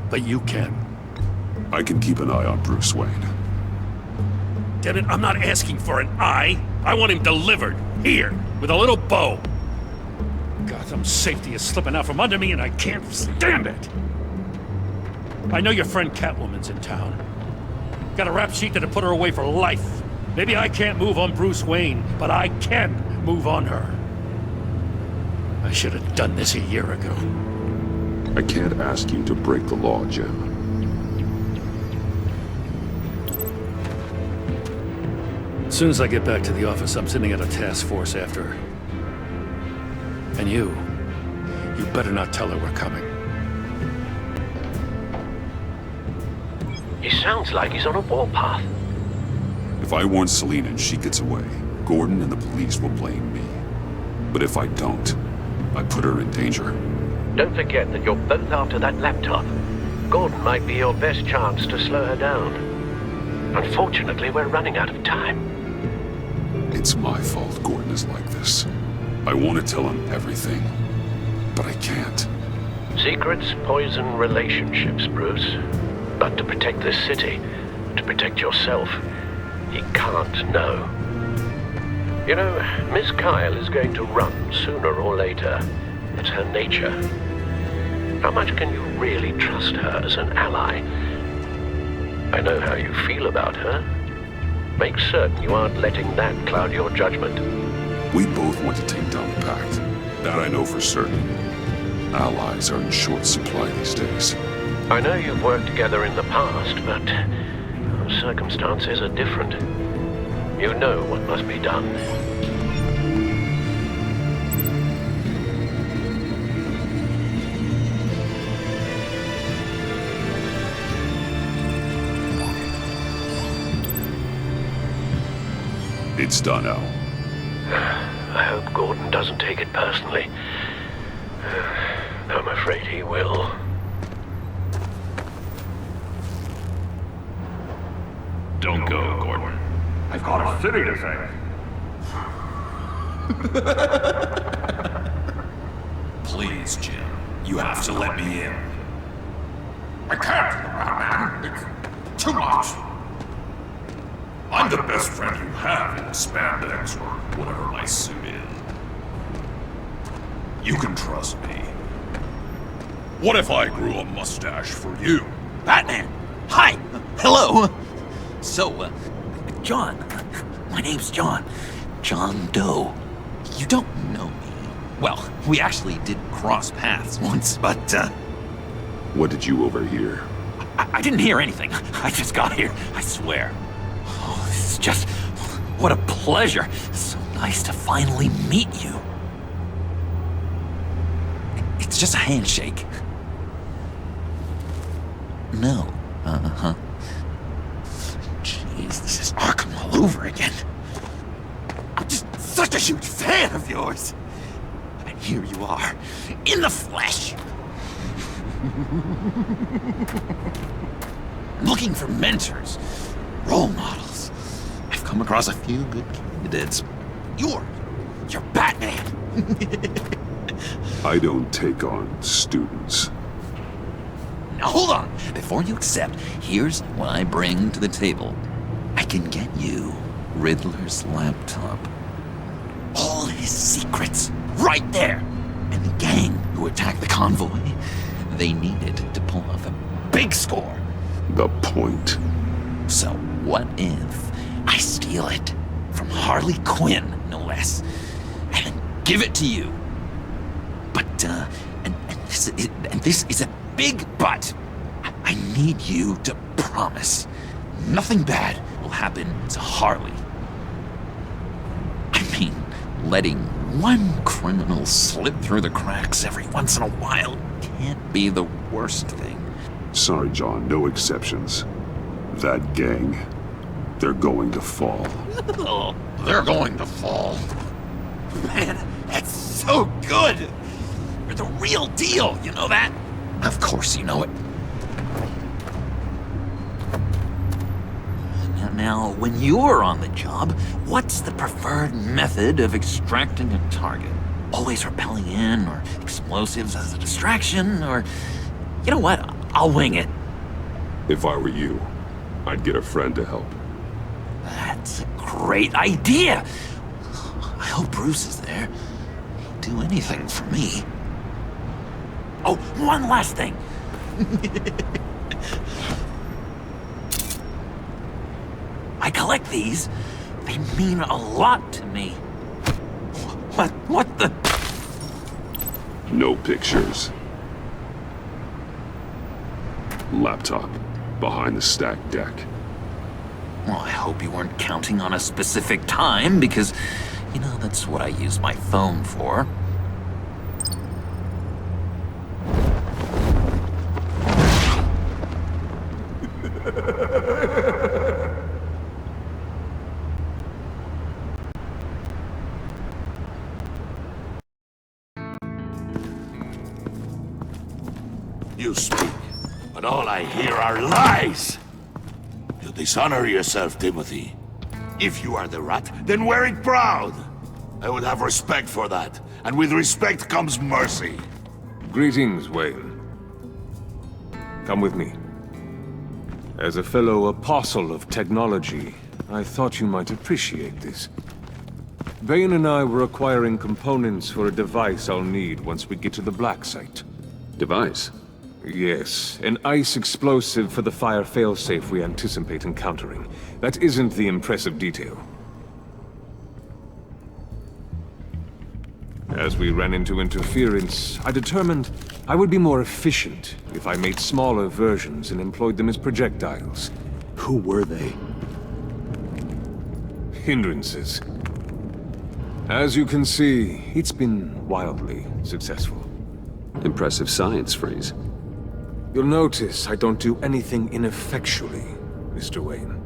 S15: but you can.
S1: I can keep an eye on Bruce Wayne.
S15: Get it? I'm not asking for an eye. I want him delivered, here, with a little bow. Gotham safety is slipping out from under me and I can't stand it. I know your friend Catwoman's in town. Got a rap sheet that'll put her away for life. Maybe I can't move on Bruce Wayne, but I can move on her. I should have done this a year ago.
S1: I can't ask you to break the law, Jim.
S15: As soon as I get back to the office, I'm sending out a task force after her. And you better not tell her we're coming.
S12: He sounds like he's on a warpath.
S1: If I warn Selina and she gets away, Gordon and the police will blame me. But if I don't, I put her in danger.
S12: Don't forget that you're both after that laptop. Gordon might be your best chance to slow her down. Unfortunately, we're running out of time.
S1: It's my fault Gordon is like this. I want to tell him everything, but I can't.
S12: Secrets poison relationships, Bruce. But to protect this city, to protect yourself, he can't know. You know, Miss Kyle is going to run sooner or later. It's her nature. How much can you really trust her as an ally? I know how you feel about her. Make certain you aren't letting that cloud your judgment.
S1: We both want to take down the Pact. That I know for certain. Allies are in short supply these days.
S12: I know you've worked together in the past, but circumstances are different. You know what must be done.
S1: It's done, Al.
S12: I hope Gordon doesn't take it personally. I'm afraid he will.
S16: Don't go, Gordon. I've got a city to save.
S17: Please, Jim. You have to let me in.
S16: I can't, Batman. It's too much.
S17: I'm the best friend you have in spandex or whatever my suit is. You can trust me. What if I grew a mustache for you?
S13: Batman! Hi! Hello! So, John. My name's John. John Doe. You don't know me. Well, we actually did cross paths once, but,
S1: What did you overhear?
S13: I didn't hear anything. I just got here, I swear. Oh, this is just... what a pleasure. So nice to finally meet you. It's just a handshake. No. Uh-huh. Jeez, this is Arkham all over again. I'm just such a huge fan of yours. And here you are, in the flesh. I'm looking for mentors, role models. I've come across a few good candidates. You're Batman.
S1: I don't take on students.
S13: Now hold on. Before you accept, here's what I bring to the table. I can get you Riddler's laptop. All his secrets, right there. And the gang who attacked the convoy, they needed to pull off a big score.
S1: The point.
S13: So what if I steal it from Harley Quinn, no less, and then give it to you? But, and this is a big but. I need you to promise nothing bad will happen to Harley. I mean, letting one criminal slip through the cracks every once in a while can't be the worst thing.
S1: Sorry, John, no exceptions. That gang, they're going to fall.
S13: Oh, they're going to fall. Man, that's so good! You're the real deal, you know that? Of course you know it. Now, when you're on the job, what's the preferred method of extracting a target? Always rappelling in, or explosives as a distraction, or... You know what? I'll wing it.
S1: If I were you, I'd get a friend to help.
S13: That's a great idea! I hope Bruce is there. He'd do anything for me. Oh, one last thing! I collect these. They mean a lot to me. What the...
S1: No pictures. Laptop behind the stacked deck.
S6: Well, I hope you weren't counting on a specific time, because, you know, that's what I use my phone for.
S4: You speak, but all I hear are lies! You dishonor yourself, Timothy. If you are the rat, then wear it proud! I would have respect for that, and with respect comes mercy.
S3: Greetings, Wayne. Come with me. As a fellow apostle of technology, I thought you might appreciate this. Bane and I were acquiring components for a device I'll need once we get to the Black Site.
S1: Device?
S3: Yes, an ice explosive for the fire failsafe we anticipate encountering. That isn't the impressive detail. As we ran into interference, I determined I would be more efficient if I made smaller versions and employed them as projectiles.
S1: Who were they?
S3: Hindrances. As you can see, it's been wildly successful.
S1: Impressive science, Freeze.
S3: You'll notice I don't do anything ineffectually, Mr. Wayne.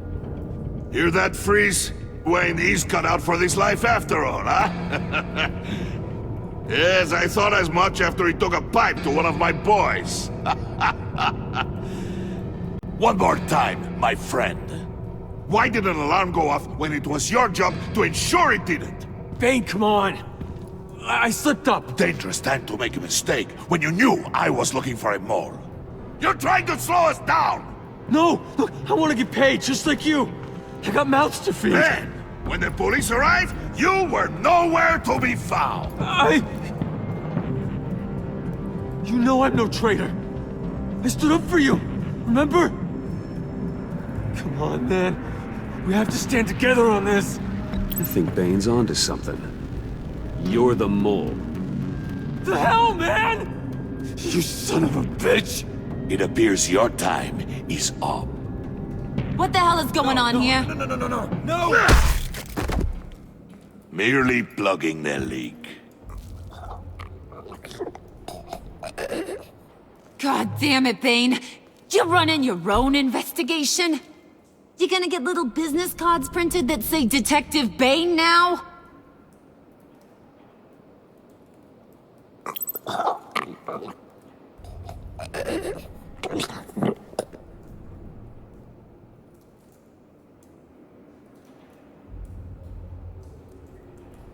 S4: Hear that, Freeze? Wayne, he's cut out for this life after all, huh? Yes, I thought as much after he took a pipe to one of my boys. One more time, my friend. Why did an alarm go off when it was your job to ensure it didn't?
S9: Bane, come on! I slipped up!
S4: Dangerous time to make a mistake when you knew I was looking for a mole. You're trying to slow us down!
S9: No! Look, I want to get paid, just like you! I got mouths to feed!
S4: Then, when the police arrived, you were nowhere to be found!
S9: You know I'm no traitor! I stood up for you, remember? Come on, man. We have to stand together on this!
S1: I think Bane's onto something. You're the mole.
S9: The hell, man! You son of a bitch!
S4: It appears your time is up.
S8: What the hell is going on here?
S9: No!
S4: Merely plugging the leak.
S8: God damn it, Bane. You're running your own investigation? You gonna get little business cards printed that say Detective Bane now?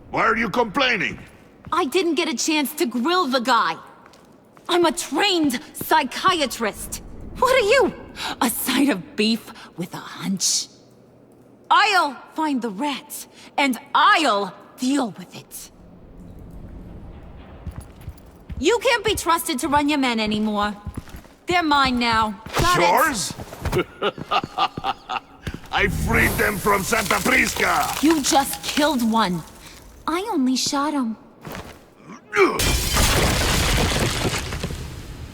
S4: Why are you complaining?
S8: I didn't get a chance to grill the guy. I'm a trained psychiatrist. What are you? A side of beef with a hunch? I'll find the rat, and I'll deal with it. You can't be trusted to run your men anymore. They're mine now. Got
S4: Yours? I freed them from Santa Prisca!
S8: You just killed one. I only shot him.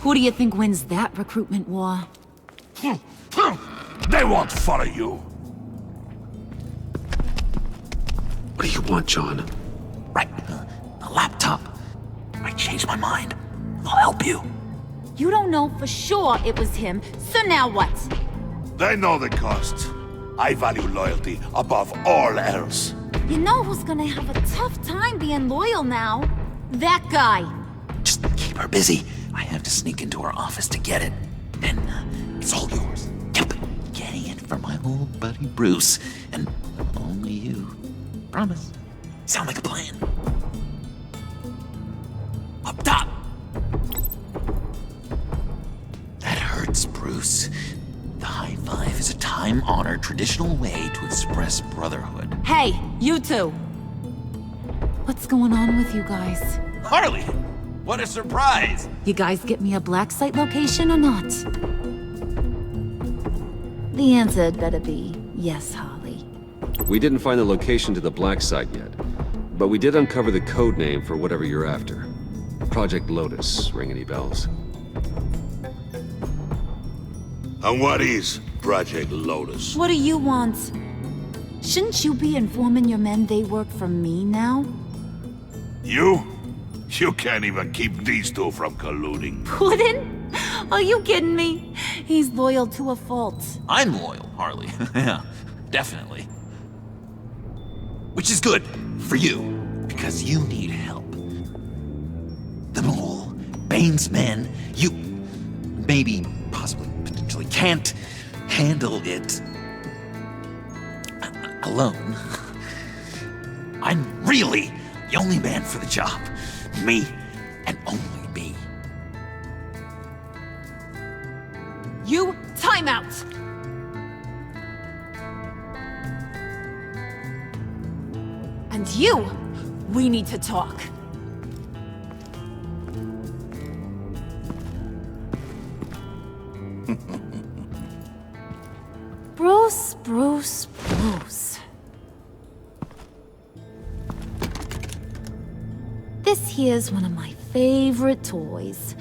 S8: Who do you think wins that recruitment war?
S4: They won't follow you.
S1: What do you want, John?
S6: Right, a laptop. I changed my mind. I'll help you.
S8: You don't know for sure it was him, so now what?
S4: They know the cost. I value loyalty above all else.
S8: You know who's gonna have a tough time being loyal now? That guy.
S6: Just keep her busy. I have to sneak into her office to get it. Then it's all yours. Yep, getting it from my old buddy Bruce. And only you. Promise. Sound like a plan. Up top! That hurts, Bruce. The high five is a time-honored traditional way to express brotherhood.
S8: Hey, you two. What's going on with you guys?
S13: Harley! What a surprise!
S8: You guys get me a black site location or not? The answer had better be yes, Harley.
S1: We didn't find the location to the Black Site yet, but we did uncover the code name for whatever you're after. Project Lotus. Ring any bells?
S4: And what is Project Lotus.
S8: What do you want? Shouldn't you be informing your men they work for me now?
S4: You? You can't even keep these two from colluding.
S8: Puddin'? Are you kidding me? He's loyal to a fault.
S13: I'm loyal, Harley. Yeah, definitely. Which is good for you, because you need help. The mole, Bane's men, you maybe, possibly, potentially can't handle it alone. I'm really the only man for the job. Me, and only me.
S8: You, time out! And you, we need to talk. Bruce. This here's one of my favorite toys.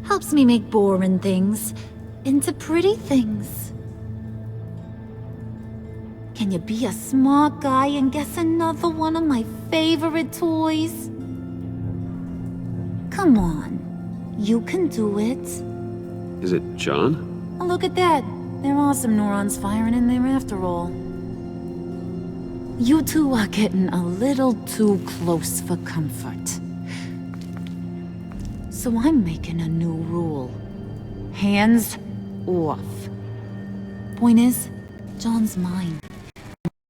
S8: Helps me make boring things into pretty things. Can you be a smart guy and guess another one of my favorite toys? Come on, you can do it.
S1: Is it John?
S8: Oh, look at that. There are some neurons firing in there after all. You two are getting a little too close for comfort. So I'm making a new rule. Hands off. Point is, John's mine.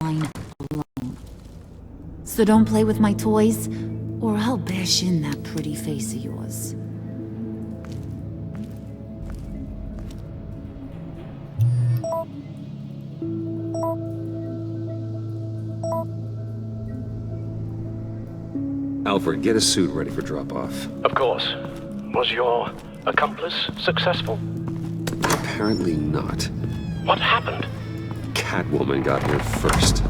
S8: Mine alone. So don't play with my toys, or I'll bash in that pretty face of yours.
S1: Alfred, get a suit ready for drop-off.
S18: Of course. Was your accomplice successful?
S1: Apparently not.
S18: What happened?
S1: Catwoman got here first.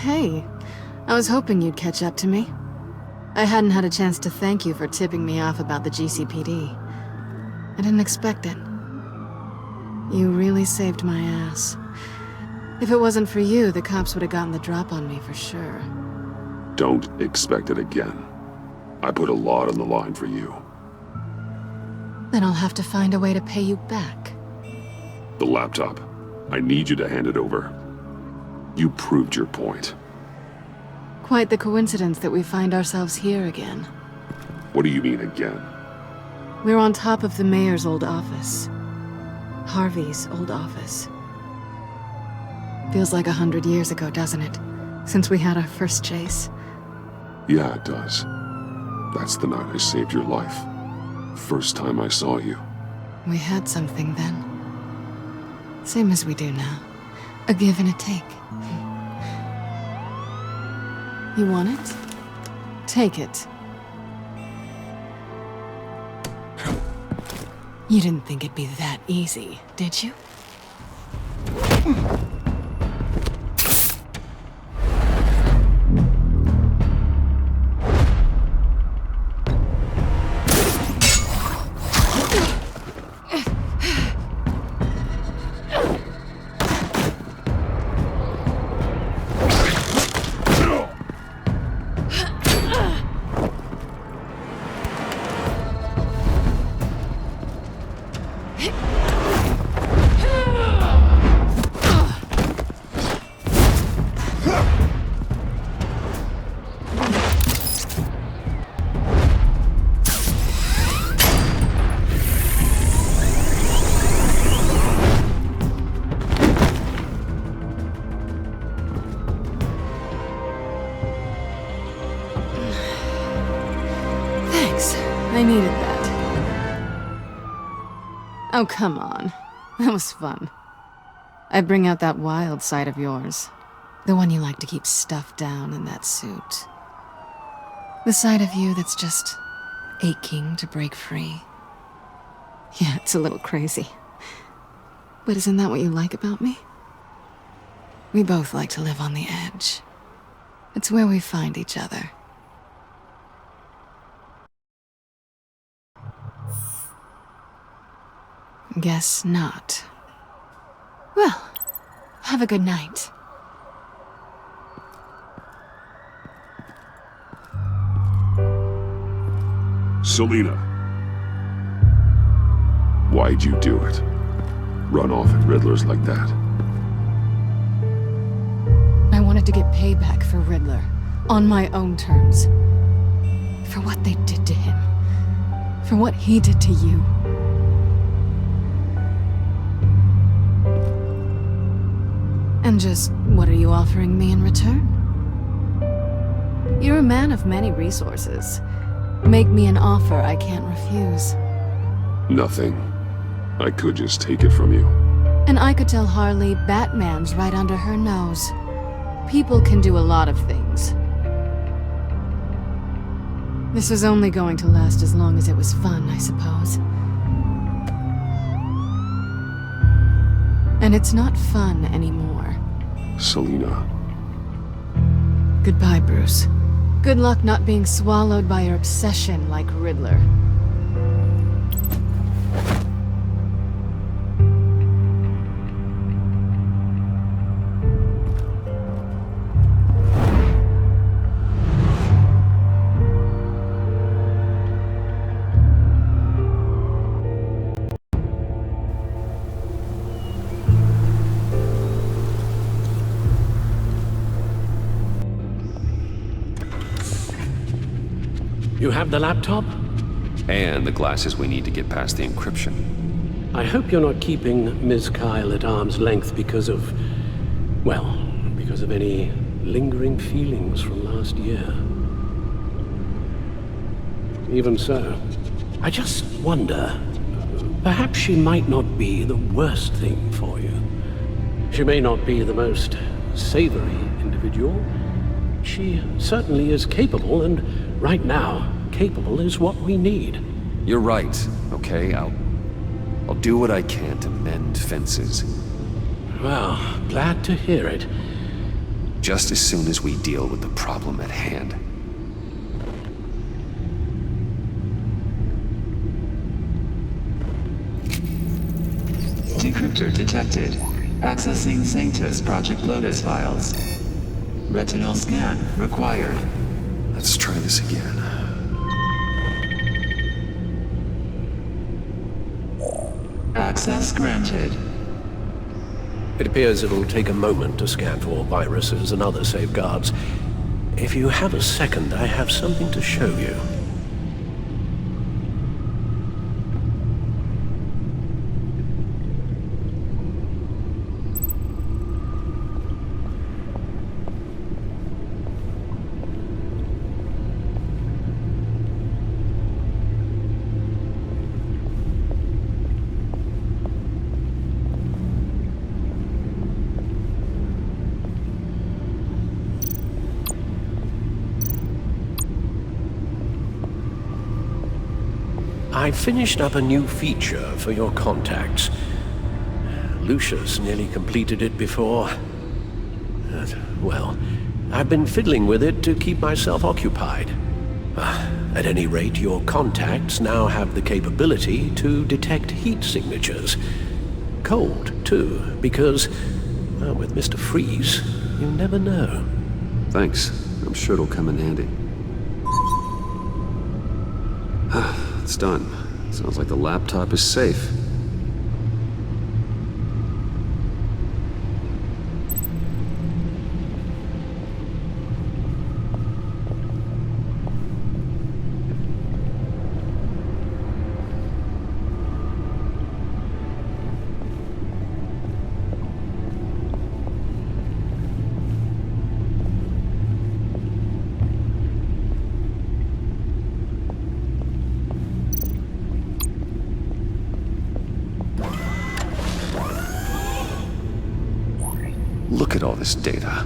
S2: Hey, I was hoping you'd catch up to me. I hadn't had a chance to thank you for tipping me off about the GCPD. I didn't expect it. You really saved my ass. If it wasn't for you, the cops would have gotten the drop on me for sure.
S17: Don't expect it again. I put a lot on the line for you.
S2: Then I'll have to find a way to pay you back.
S17: The laptop. I need you to hand it over. You proved your point.
S2: Quite the coincidence that we find ourselves here again.
S17: What do you mean again?
S2: We're on top of the mayor's old office. Harvey's old office. Feels like 100 years ago, doesn't it? Since we had our first chase.
S17: Yeah, it does. That's the night I saved your life. First time I saw you.
S2: We had something then. Same as we do now. A give and a take. You want it? Take it. You didn't think it'd be that easy, did you? I needed that. Oh, come on. That was fun. I bring out that wild side of yours. The one you like to keep stuffed down in that suit. The side of you that's just aching to break free. Yeah, it's a little crazy. But isn't that what you like about me? We both like to live on the edge. It's where we find each other. Guess not. Well, have a good night.
S17: Selina. Why'd you do it? Run off at Riddlers like that?
S2: I wanted to get payback for Riddler, on my own terms. For what they did to him. For what he did to you. And just, what are you offering me in return? You're a man of many resources. Make me an offer I can't refuse.
S17: Nothing. I could just take it from you.
S2: And I could tell Harley Batman's right under her nose. People can do a lot of things. This was only going to last as long as it was fun, I suppose. And it's not fun anymore.
S17: Selina.
S2: Goodbye, Bruce. Good luck not being swallowed by your obsession like Riddler.
S18: You have the laptop?
S1: And the glasses we need to get past the encryption.
S18: I hope you're not keeping Ms. Kyle at arm's length because of... well, because of any lingering feelings from last year. Even so, I just wonder, perhaps she might not be the worst thing for you. She may not be the most savory individual. She certainly is capable, and right now, capable is what we need.
S1: You're right, okay? I'll do what I can to mend fences.
S18: Well, glad to hear it.
S1: Just as soon as we deal with the problem at hand.
S14: Decryptor detected. Accessing Sanctus Project Lotus files. Retinal scan required.
S1: Let's try this again.
S14: Access granted.
S18: It appears it'll take a moment to scan for viruses and other safeguards. If you have a second, I have something to show you. I finished up a new feature for your contacts. Lucius nearly completed it before. Well, I've been fiddling with it to keep myself occupied. At any rate, your contacts now have the capability to detect heat signatures. Cold, too, because, well, with Mr. Freeze, you never know.
S1: Thanks. I'm sure it'll come in handy. It's done. Sounds like the laptop is safe. Look at all this data.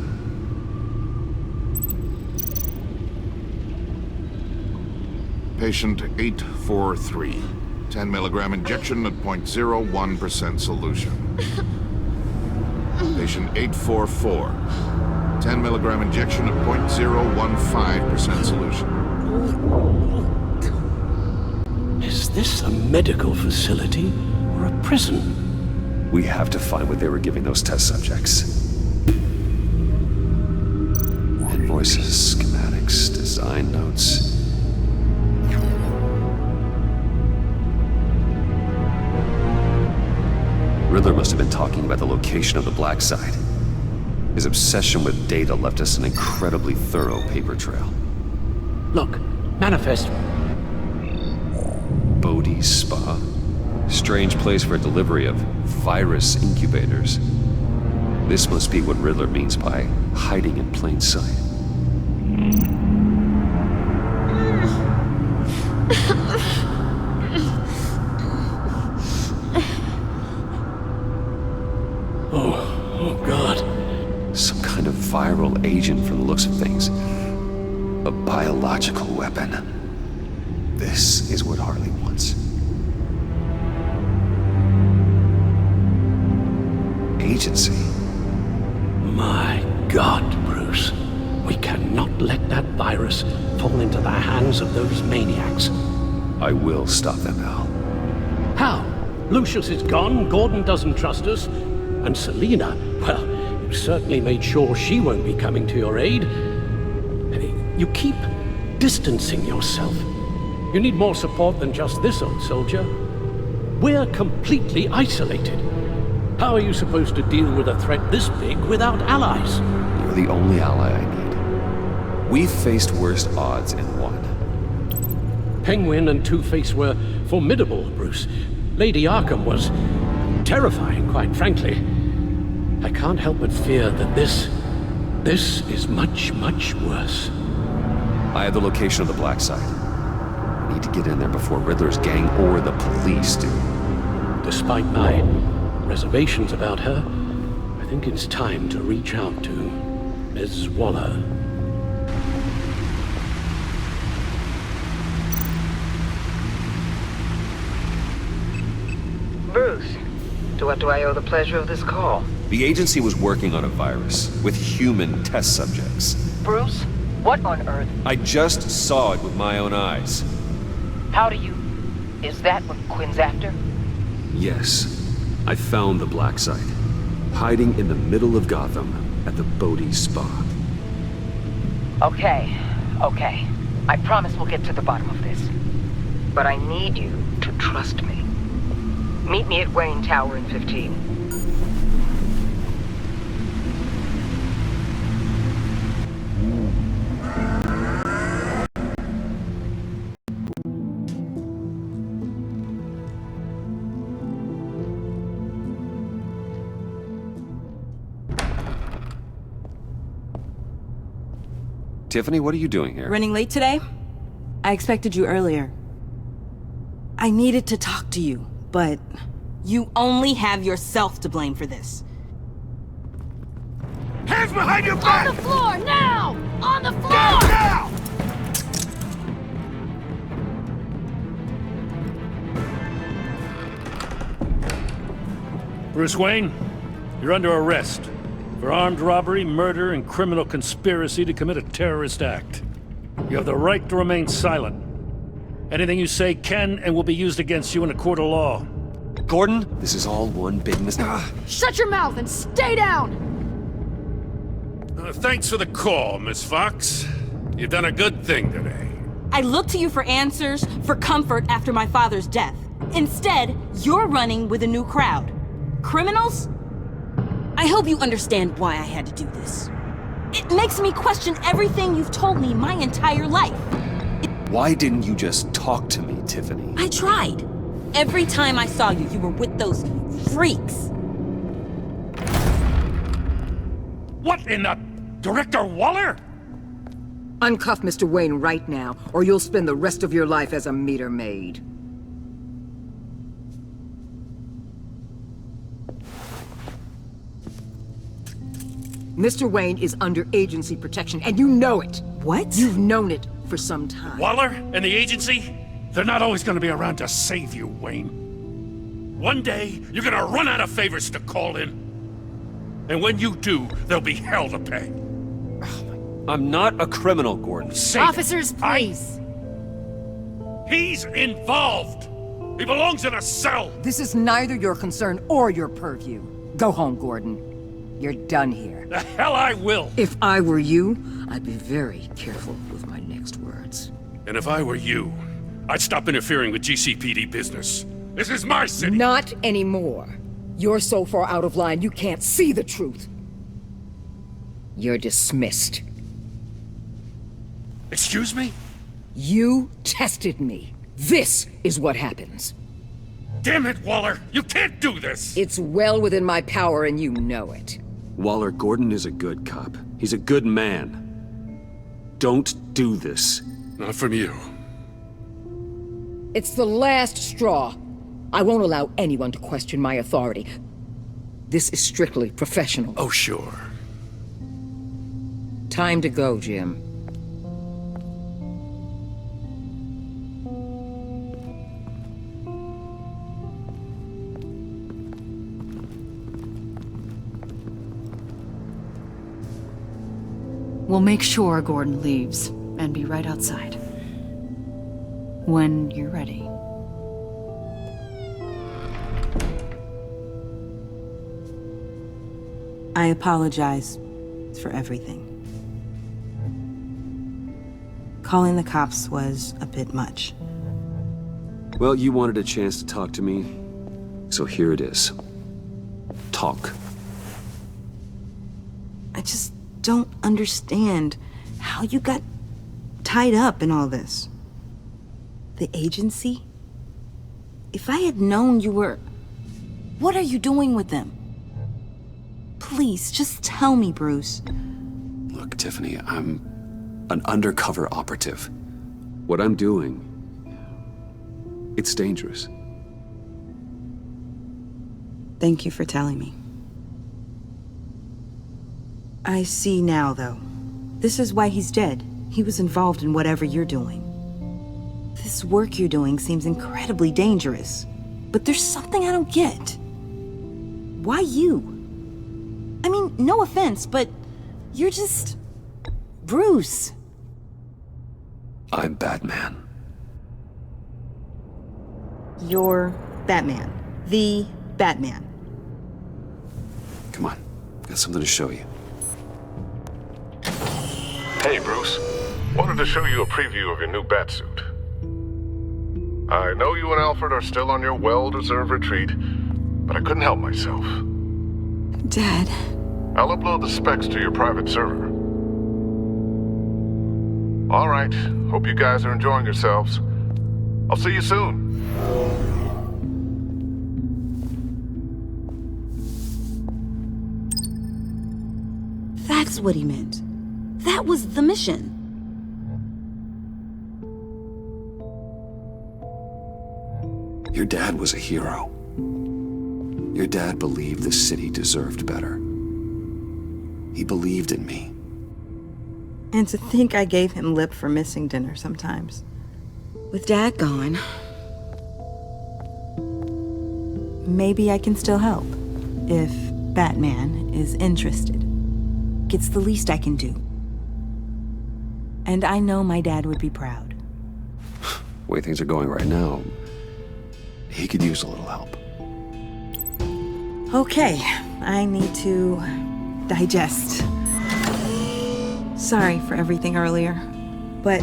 S16: Patient 843. 10 milligram injection at 0.01% solution. Patient 844. 10 milligram injection at 0.015% solution.
S18: Is this a medical facility or a prison?
S1: We have to find what they were giving those test subjects. Invoices, schematics, design notes. Riddler must have been talking about the location of the black site. His obsession with data left us an incredibly thorough paper trail.
S18: Look, manifest.
S1: Bodhi's Spa? Strange place for delivery of virus incubators. This must be what Riddler means by hiding in plain sight.
S18: Oh God.
S1: Some kind of viral agent from the looks of things. A biological weapon. This is what Harley wants. Agency.
S18: My God, Bruce. We cannot let that virus fall into the hands of those maniacs.
S1: I will stop them, Al.
S18: How? Lucius is gone, Gordon doesn't trust us, and Selina, well, you certainly made sure she won't be coming to your aid. You keep distancing yourself. You need more support than just this old soldier. We're completely isolated. How are you supposed to deal with a threat this big without allies?
S1: You're the only ally I need. We've faced worse odds and won.
S18: Penguin and Two-Face were formidable, Bruce. Lady Arkham was terrifying, quite frankly. I can't help but fear that this is much, much worse.
S1: I have the location of the black site. I need to get in there before Riddler's gang or the police do.
S18: Despite my reservations about her, I think it's time to reach out to Ms. Waller.
S10: Bruce, to what do I owe the pleasure of this call?
S1: The agency was working on a virus with human test subjects.
S10: Bruce, what on earth?
S1: I just saw it with my own eyes.
S10: How do you... Is that what Quinn's after?
S1: Yes. I found the black site, hiding in the middle of Gotham at the Bodhi's Spa.
S10: Okay. I promise we'll get to the bottom of this. But I need you to trust me. Meet me at Wayne Tower in 15.
S1: Tiffany, what are you doing here?
S19: Running late today? I expected you earlier. I needed to talk to you, but you only have yourself to blame for this.
S4: Hands behind your back!
S8: On the floor, now! On the floor!
S4: Down now!
S15: Bruce Wayne, you're under arrest for armed robbery, murder, and criminal conspiracy to commit a terrorist act. You have the right to remain silent. Anything you say can and will be used against you in a court of law.
S1: Gordon, this is all one big mistake.
S2: Shut your mouth and stay down!
S15: Thanks for the call, Miss Fox. You've done a good thing today.
S19: I looked to you for answers, for comfort after my father's death. Instead, you're running with a new crowd. Criminals? I hope you understand why I had to do this. It makes me question everything you've told me my entire life.
S1: Why didn't you just talk to me, Tiffany?
S19: I tried. Every time I saw you, you were with those freaks.
S15: What in the... Director Waller?
S10: Uncuff Mr. Wayne right now, or you'll spend the rest of your life as a meter maid. Mr. Wayne is under agency protection, and you know it.
S19: What?
S10: You've known it
S20: for some time.
S15: Waller and the agency, they're not always gonna be around to save you, Wayne. One day, you're gonna run out of favors to call in. And when you do, there'll be hell to pay.
S5: I'm not a criminal, Gordon.
S8: Officers, please.
S15: He's involved. He belongs in a cell.
S20: This is neither your concern or your purview. Go home, Gordon. You're done here.
S15: The hell I will.
S20: If I were you, I'd be very careful with my next words.
S15: And if I were you, I'd stop interfering with GCPD business. This is my city.
S20: Not anymore. You're so far out of line, you can't see the truth. You're dismissed.
S15: Excuse me?
S20: You tested me. This is what happens.
S15: Damn it, Waller! You can't do this!
S20: It's well within my power and you know it.
S5: Waller, Gordon is a good cop. He's a good man. Don't do this.
S15: Not from you.
S20: It's the last straw. I won't allow anyone to question my authority. This is strictly professional.
S15: Oh, sure.
S20: Time to go, Jim.
S21: We'll make sure Gordon leaves, and be right outside. When you're ready.
S19: I apologize for everything. Calling the cops was a bit much.
S5: Well, you wanted a chance to talk to me, so here it is. Talk.
S19: I just don't understand how you got tied up in all this. The agency? If I had known you were... What are you doing with them? Please, just tell me, Bruce.
S1: Look, Tiffany, I'm an undercover operative. What I'm doing, it's dangerous.
S19: Thank you for telling me. I see now, though. This is why he's dead. He was involved in whatever you're doing. This work you're doing seems incredibly dangerous. But there's something I don't get. Why you? I mean, no offense, but you're just... Bruce.
S1: I'm Batman.
S19: You're Batman. The Batman.
S1: Come on, got something to show you.
S22: Hey, Bruce. Wanted to show you a preview of your new Batsuit. I know you and Alfred are still on your well-deserved retreat, but I couldn't help myself.
S19: Dad.
S22: I'll upload the specs to your private server. All right. Hope you guys are enjoying yourselves. I'll see you soon.
S19: That's what he meant. That was the mission.
S1: Your dad was a hero. Your dad believed the city deserved better. He believed in me.
S19: And to think I gave him lip for missing dinner sometimes. With Dad gone, maybe I can still help. If Batman is interested. It's the least I can do. And I know my dad would be proud.
S1: The way things are going right now, he could use a little help.
S19: Okay, I need to digest. Sorry for everything earlier, but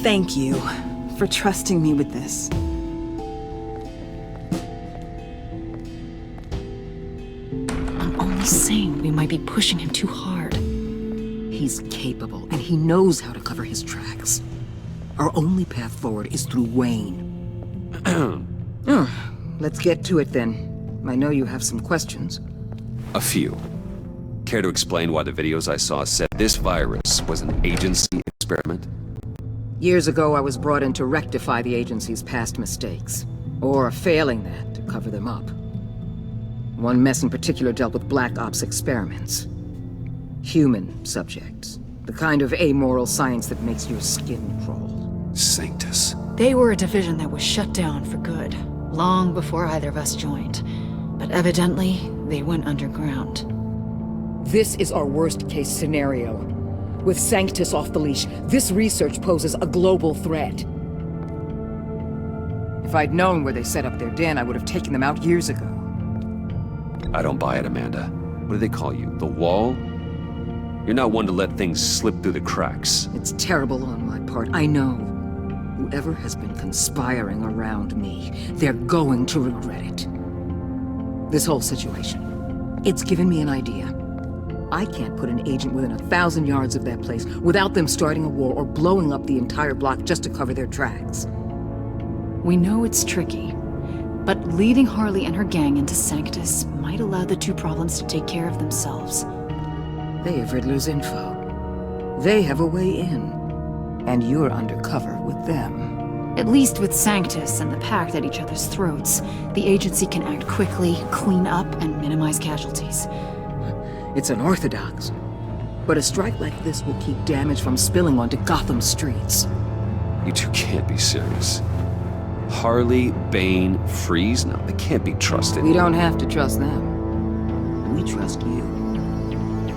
S19: thank you for trusting me with this.
S21: I'm only saying we might be pushing him too hard.
S20: He's capable, and he knows how to cover his tracks. Our only path forward is through Wayne. Let's get to it then. I know you have some questions.
S1: A few. Care to explain why the videos I saw said this virus was an agency experiment?
S20: Years ago, I was brought in to rectify the agency's past mistakes. Or failing that, to cover them up. One mess in particular dealt with Black Ops experiments. Human subjects. The kind of amoral science that makes your skin crawl.
S1: Sanctus.
S21: They were a division that was shut down for good, long before either of us joined. But evidently, they went underground.
S20: This is our worst-case scenario. With Sanctus off the leash, this research poses a global threat. If I'd known where they set up their den, I would have taken them out years ago.
S1: I don't buy it, Amanda. What do they call you? The Wall? You're not one to let things slip through the cracks.
S20: It's terrible on my part, I know. Whoever has been conspiring around me, they're going to regret it. This whole situation, it's given me an idea. I can't put an agent within 1,000 yards of that place without them starting a war or blowing up the entire block just to cover their tracks.
S21: We know it's tricky, but leading Harley and her gang into Sanctus might allow the two problems to take care of themselves.
S20: They have Riddler's info. They have a way in. And you're undercover with them.
S21: At least with Sanctus and the Pact at each other's throats, the agency can act quickly, clean up, and minimize casualties.
S20: It's unorthodox. But a strike like this will keep damage from spilling onto Gotham streets.
S1: You two can't be serious. Harley, Bane, Freeze? No, they can't be trusted.
S20: We don't have to trust them. We trust you.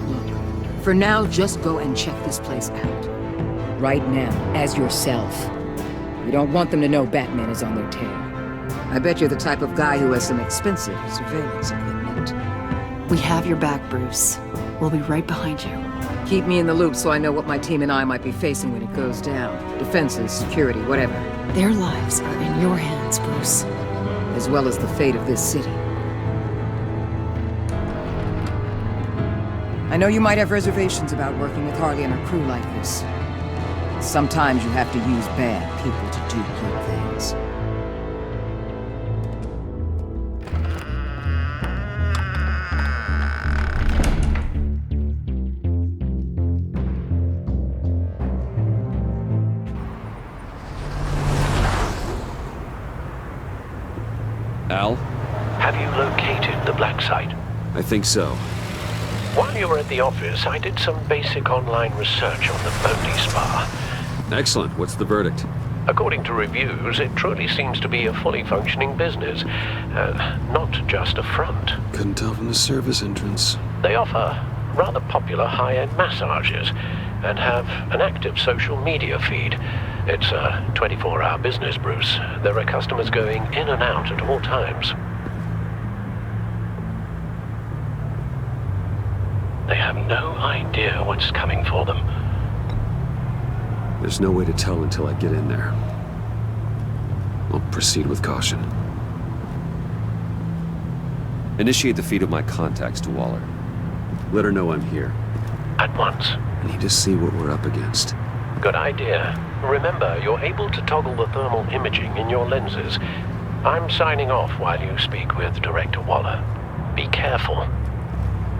S20: Look, for now, just go and check this place out. Right now, as yourself. We don't want them to know Batman is on their tail. I bet you're the type of guy who has some expensive surveillance equipment.
S21: We have your back, Bruce. We'll be right behind you.
S20: Keep me in the loop so I know what my team and I might be facing when it goes down. Defenses, security, whatever.
S21: Their lives are in your hands, Bruce.
S20: As well as the fate of this city. I know you might have reservations about working with Harley and her crew like this. Sometimes you have to use bad people to do good things.
S1: Al?
S12: Have you located the black site?
S1: I think so.
S12: While you were at the office, I did some basic online research on the Bodhi Spa.
S1: Excellent. What's the verdict?
S12: According to reviews, it truly seems to be a fully functioning business, not just a front.
S1: Couldn't tell from the service entrance.
S12: They offer rather popular high-end massages and have an active social media feed. It's a 24-hour business, Bruce. There are customers going in and out at all times. They have no idea what's coming for them.
S1: There's no way to tell until I get in there. I'll proceed with caution. Initiate the feed of my contacts to Waller. Let her know I'm here.
S12: At once.
S1: I need to see what we're up against.
S12: Good idea. Remember, you're able to toggle the thermal imaging in your lenses. I'm signing off while you speak with Director Waller. Be careful.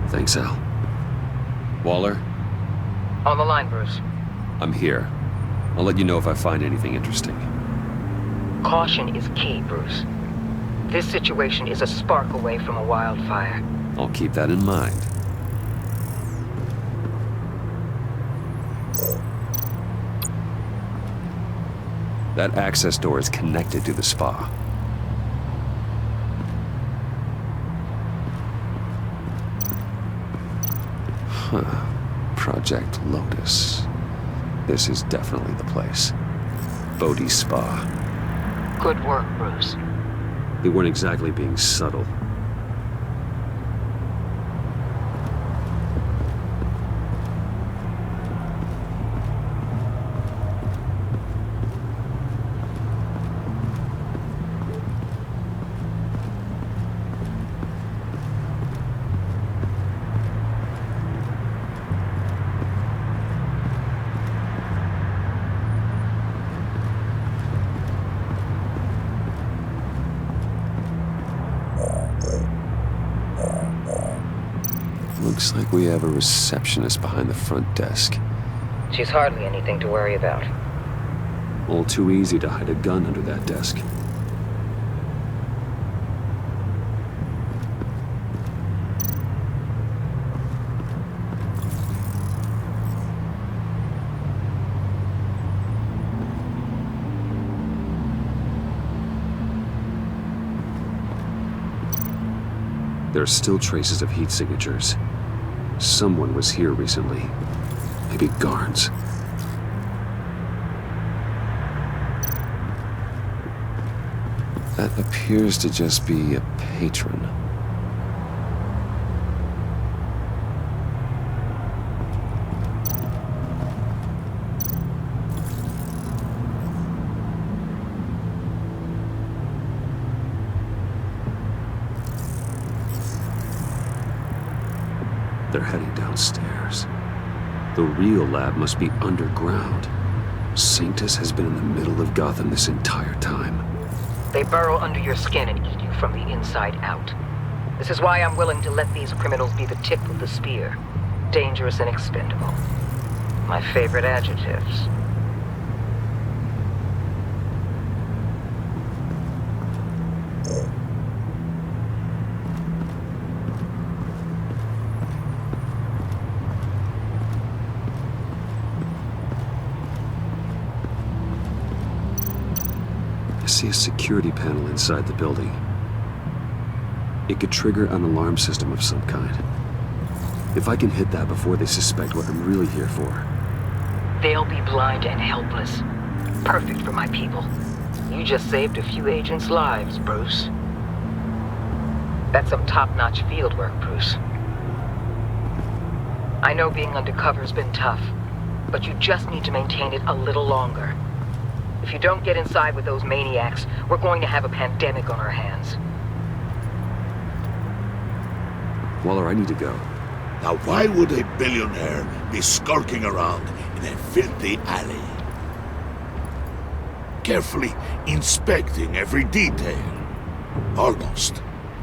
S1: Thanks, Al. Waller?
S20: On the line, Bruce.
S1: I'm here. I'll let you know if I find anything interesting.
S20: Caution is key, Bruce. This situation is a spark away from a wildfire.
S1: I'll keep that in mind. That access door is connected to the spa. Huh. Project Lotus. This is definitely the place. Bodhi Spa.
S20: Good work, Bruce.
S1: They weren't exactly being subtle. Looks like we have a receptionist behind the front desk.
S20: She's hardly anything to worry about.
S1: All too easy to hide a gun under that desk. There are still traces of heat signatures. Someone was here recently. Maybe guards. That appears to just be a patron. They're heading downstairs. The real lab must be underground. Sanctus has been in the middle of Gotham this entire time.
S10: They burrow under your skin and eat you from the inside out. This is why I'm willing to let these criminals be the tip of the spear. Dangerous and expendable. My favorite adjectives.
S1: I see a security panel inside the building. It could trigger an alarm system of some kind. If I can hit that before they suspect what I'm really here for.
S10: They'll be blind and helpless. Perfect for my people. You just saved a few agents' lives, Bruce. That's some top-notch field work, Bruce. I know being undercover's been tough, but you just need to maintain it a little longer. If you don't get inside with those maniacs, we're going to have a pandemic on our hands.
S1: Waller, I need to go.
S4: Now why would a billionaire be skulking around in a filthy alley? Carefully inspecting every detail. Almost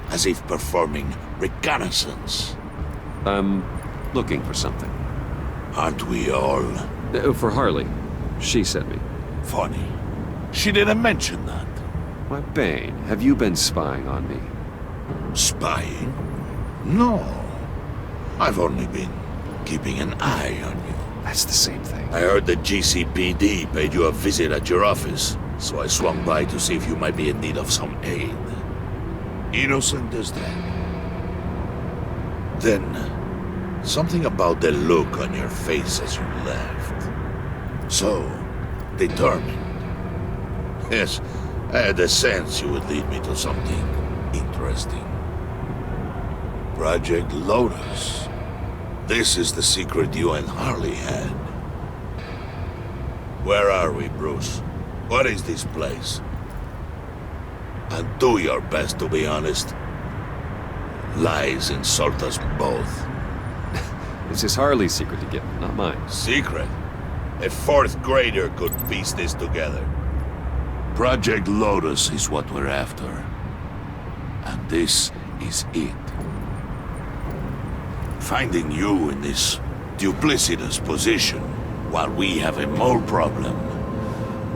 S4: as if performing reconnaissance.
S1: I'm looking for something.
S4: Aren't we all?
S1: For Harley. She sent me.
S4: Funny. She didn't mention that.
S1: Why, Bane, have you been spying on me?
S4: Spying? No. I've only been keeping an eye on you.
S1: That's the same thing.
S4: I heard the GCPD paid you a visit at your office, so I swung by to see if you might be in need of some aid. Innocent as that. Then, something about the look on your face as you left. So, determined. Yes, I had a sense you would lead me to something interesting. Project Lotus. This is the secret you and Harley had. Where are we, Bruce? What is this place? And do your best to be honest. Lies insult us both.
S1: This is Harley's secret to get, not mine.
S4: Secret? A fourth grader could piece this together. Project Lotus is what we're after. And this is it. Finding you in this duplicitous position while we have a mole problem,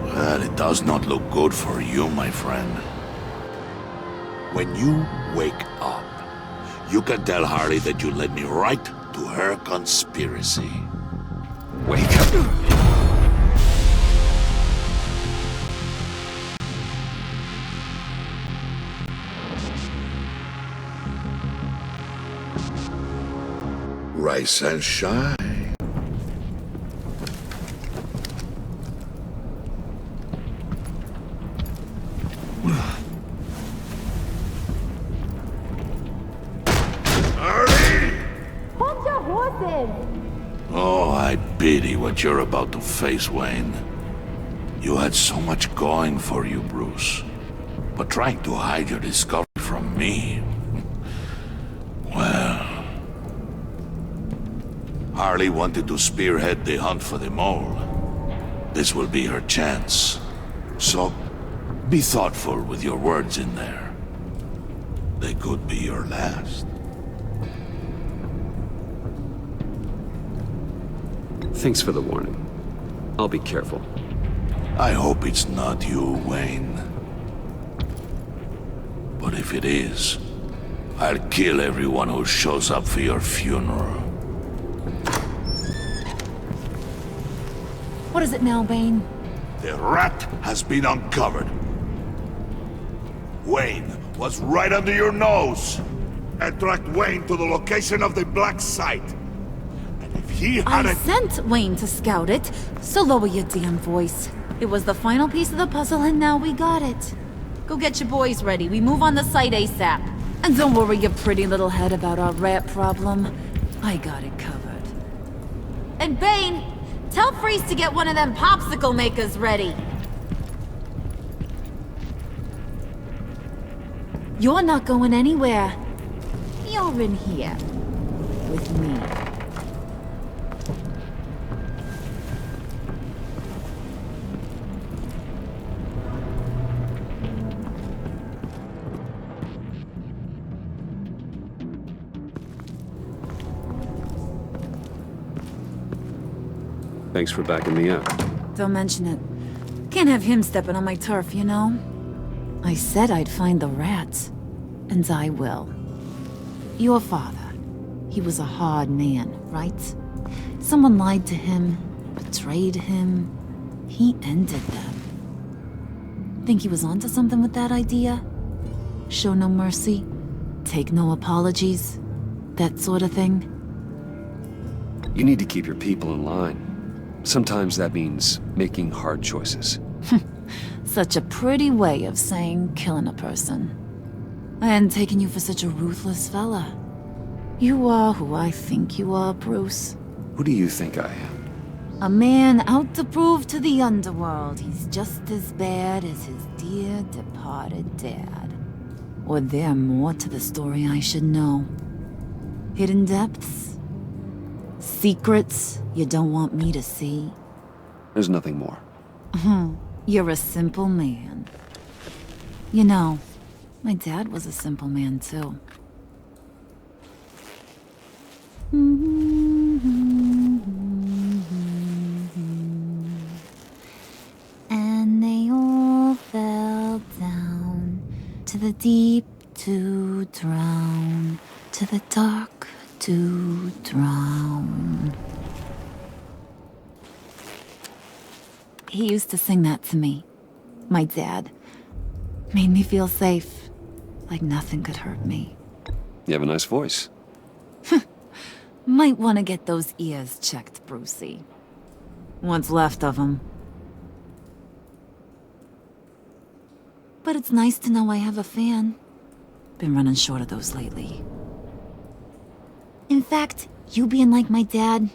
S4: well, it does not look good for you, my friend. When you wake up, you can tell Harley that you led me right to her conspiracy.
S1: Wake up.
S4: Rise and shine.
S8: Hold your horses!
S4: Oh, I pity what you're about to face, Wayne. You had so much going for you, Bruce. But trying to hide your discovery from me... well... Harley wanted to spearhead the hunt for the mole. This will be her chance. So, be thoughtful with your words in there. They could be your last.
S1: Thanks for the warning. I'll be careful.
S4: I hope it's not you, Wayne. But if it is, I'll kill everyone who shows up for your funeral.
S8: What is it now, Bane?
S4: The rat has been uncovered. Wayne was right under your nose. and tracked Wayne to the location of the black site. And if he had
S8: I sent Wayne to scout it, so lower your damn voice. It was the final piece of the puzzle and now we got it. Go get your boys ready. We move on the site ASAP. And don't worry your pretty little head about our rat problem. I got it covered. And Bane, tell Freeze to get one of them popsicle makers ready. You're not going anywhere. You're in here. With me.
S1: Thanks for backing me up.
S8: Don't mention it. Can't have him stepping on my turf, you know? I said I'd find the rats. And I will. Your father. He was a hard man, right? Someone lied to him, betrayed him. He ended them. Think he was onto something with that idea? Show no mercy? Take no apologies? That sort of thing?
S1: You need to keep your people in line. Sometimes that means making hard choices.
S8: Such a pretty way of saying killing a person. I hadn't taken you for such a ruthless fella. You are who I think you are, Bruce.
S1: Who do you think I am?
S8: A man out to prove to the underworld he's just as bad as his dear departed dad. Or there more to the story I should know. Hidden depths? Secrets you don't want me to see?
S1: There's nothing more.
S8: You're a simple man. You know, my dad was a simple man, too. And they all fell down to the deep to drown, to the dark to drown. He used to sing that to me. My dad. Made me feel safe. Like nothing could hurt me.
S1: You have a nice voice.
S8: Might want to get those ears checked, Brucey. What's left of them. But it's nice to know I have a fan. Been running short of those lately. In fact, you being like my dad,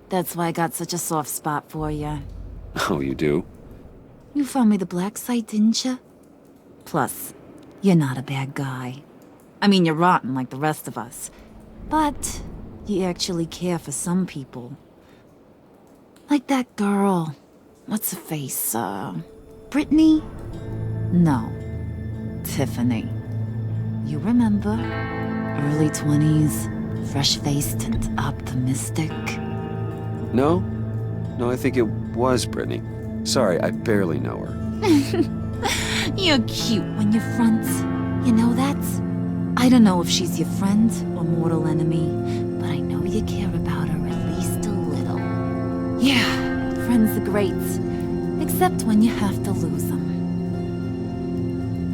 S8: that's why I got such a soft spot for you.
S1: Oh, you do?
S8: You found me the black site, didn't you? Plus, you're not a bad guy. I mean, you're rotten like the rest of us. But you actually care for some people. Like that girl. What's her face? Brittany? No. Tiffany. You remember? Early 20s, fresh-faced and optimistic.
S1: No? No, I think it was Brittany. Sorry, I barely know her.
S8: You're cute when you're front. You know that? I don't know if she's your friend or mortal enemy, but I know you care about her at least a little. Yeah, friends are great. Except when you have to lose them.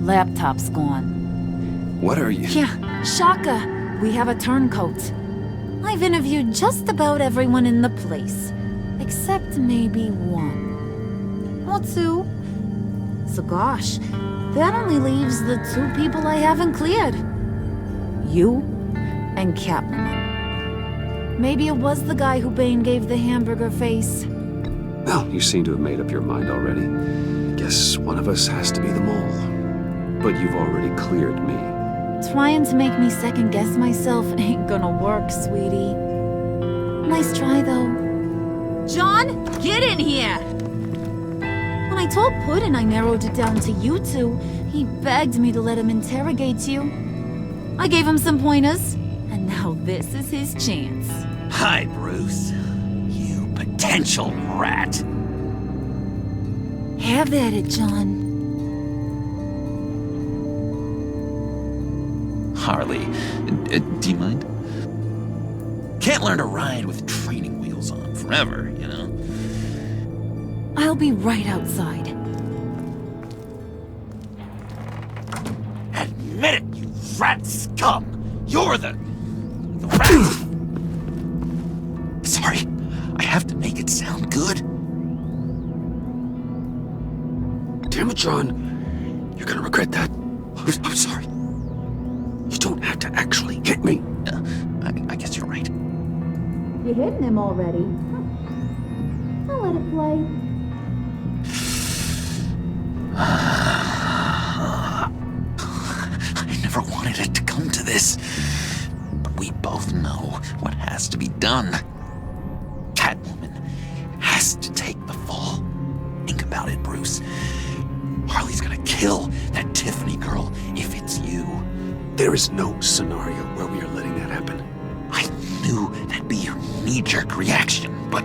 S8: Laptop's gone.
S1: What are you?
S8: Yeah, shocker. We have a turncoat. I've interviewed just about everyone in the place. Except maybe one. Or two. So gosh, that only leaves the two people I haven't cleared. You and Catwoman. Maybe it was the guy who Bane gave the hamburger face.
S1: Well, you seem to have made up your mind already. Guess one of us has to be the mole. But you've already cleared me.
S8: Trying to make me second-guess myself ain't gonna work, sweetie. Nice try, though. John, get in here! When I told Puddin' I narrowed it down to you two, he begged me to let him interrogate you. I gave him some pointers, and now this is his chance.
S13: Hi, Bruce. You potential rat.
S8: Have at it, John.
S13: Harley, do you mind? Can't learn to ride with training wheels on forever, you know?
S8: I'll be right outside.
S13: Admit it, you rat scum! You're the rat! Sorry, I have to make it sound good.
S5: Damn it, John. You're gonna regret that. I'm sorry. You don't have to actually hit me.
S13: I guess you're right.
S8: You're hitting him already. I'll let it play.
S13: I never wanted it to come to this. But we both know what has to be done. Catwoman has to take the fall. Think about it, Bruce. Harley's gonna kill that Tiffany girl if it's you.
S5: There is no scenario where we are letting that happen.
S13: I knew that'd be your knee-jerk reaction, but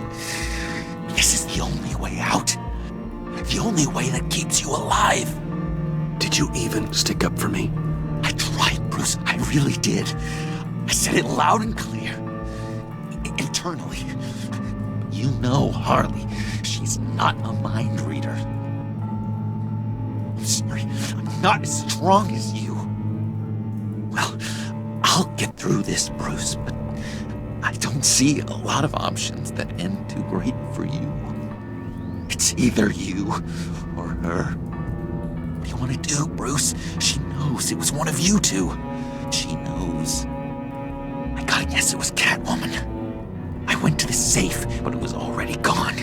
S13: this is the only way out. The only way that keeps you alive.
S5: Did you even stick up for me?
S13: I tried, Bruce. I really did. I said it loud and clear. Internally. You know Harley. She's not a mind reader. I'm sorry. I'm not as strong as you. Well, I'll get through this, Bruce, but I don't see a lot of options that end too great for you. It's either you or her. What do you want to do, Bruce? She knows it was one of you two. She knows. I gotta guess it was Catwoman. I went to the safe, but it was already gone.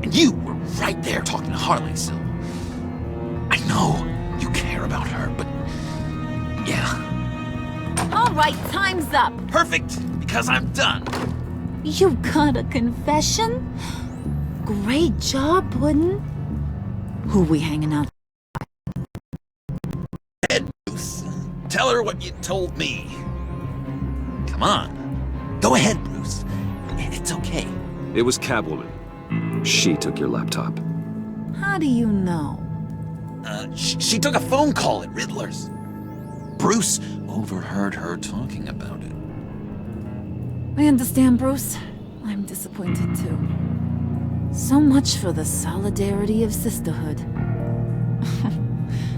S13: And you were right there talking to Harley, so... I know you care about her, but... yeah.
S8: All right, time's up.
S13: Perfect, because I'm done.
S8: You got a confession? Great job, Puddin'. Who we hanging out?
S13: Bruce, tell her what you told me. Come on. Go ahead, Bruce. It's okay.
S1: It was Catwoman. She took your laptop.
S8: How do you know?
S13: She took a phone call at Riddler's. Bruce overheard her talking about it.
S8: I understand, Bruce. I'm disappointed too. So much for the solidarity of sisterhood.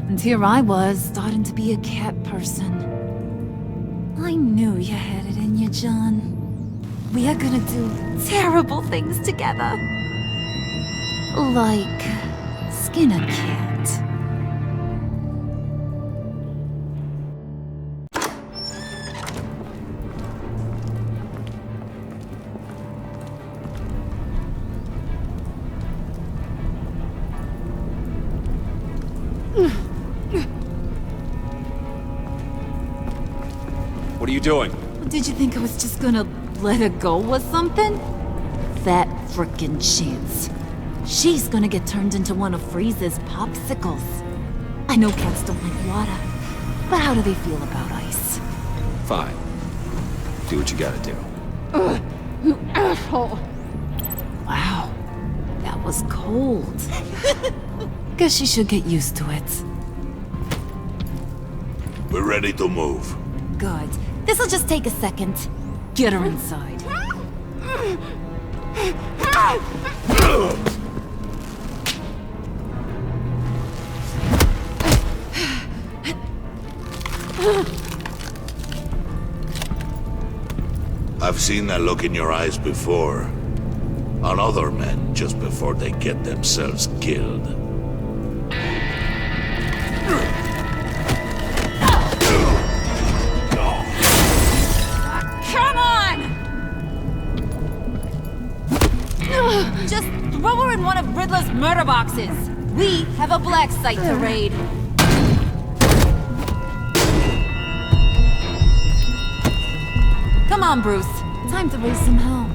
S8: And here I was, starting to be a cat person. I knew you had it in you, John. We are gonna do terrible things together. Like skin a cat.
S1: What are you doing?
S8: Did you think I was just gonna let her go with something? That frickin' chance. She's gonna get turned into one of Freeze's popsicles. I know cats don't like water, but how do they feel about ice?
S1: Fine. Do what you gotta do.
S8: Ugh, you asshole! Wow, that was cold. Guess she should get used to it.
S4: We're ready to move.
S8: Good. This'll just take a second. Get her inside.
S4: I've seen that look in your eyes before. On other men, just before they get themselves killed.
S8: Come on! Just throw her in one of Riddler's murder boxes. We have a black site to raid. Come on, Bruce. Time to raise some hell.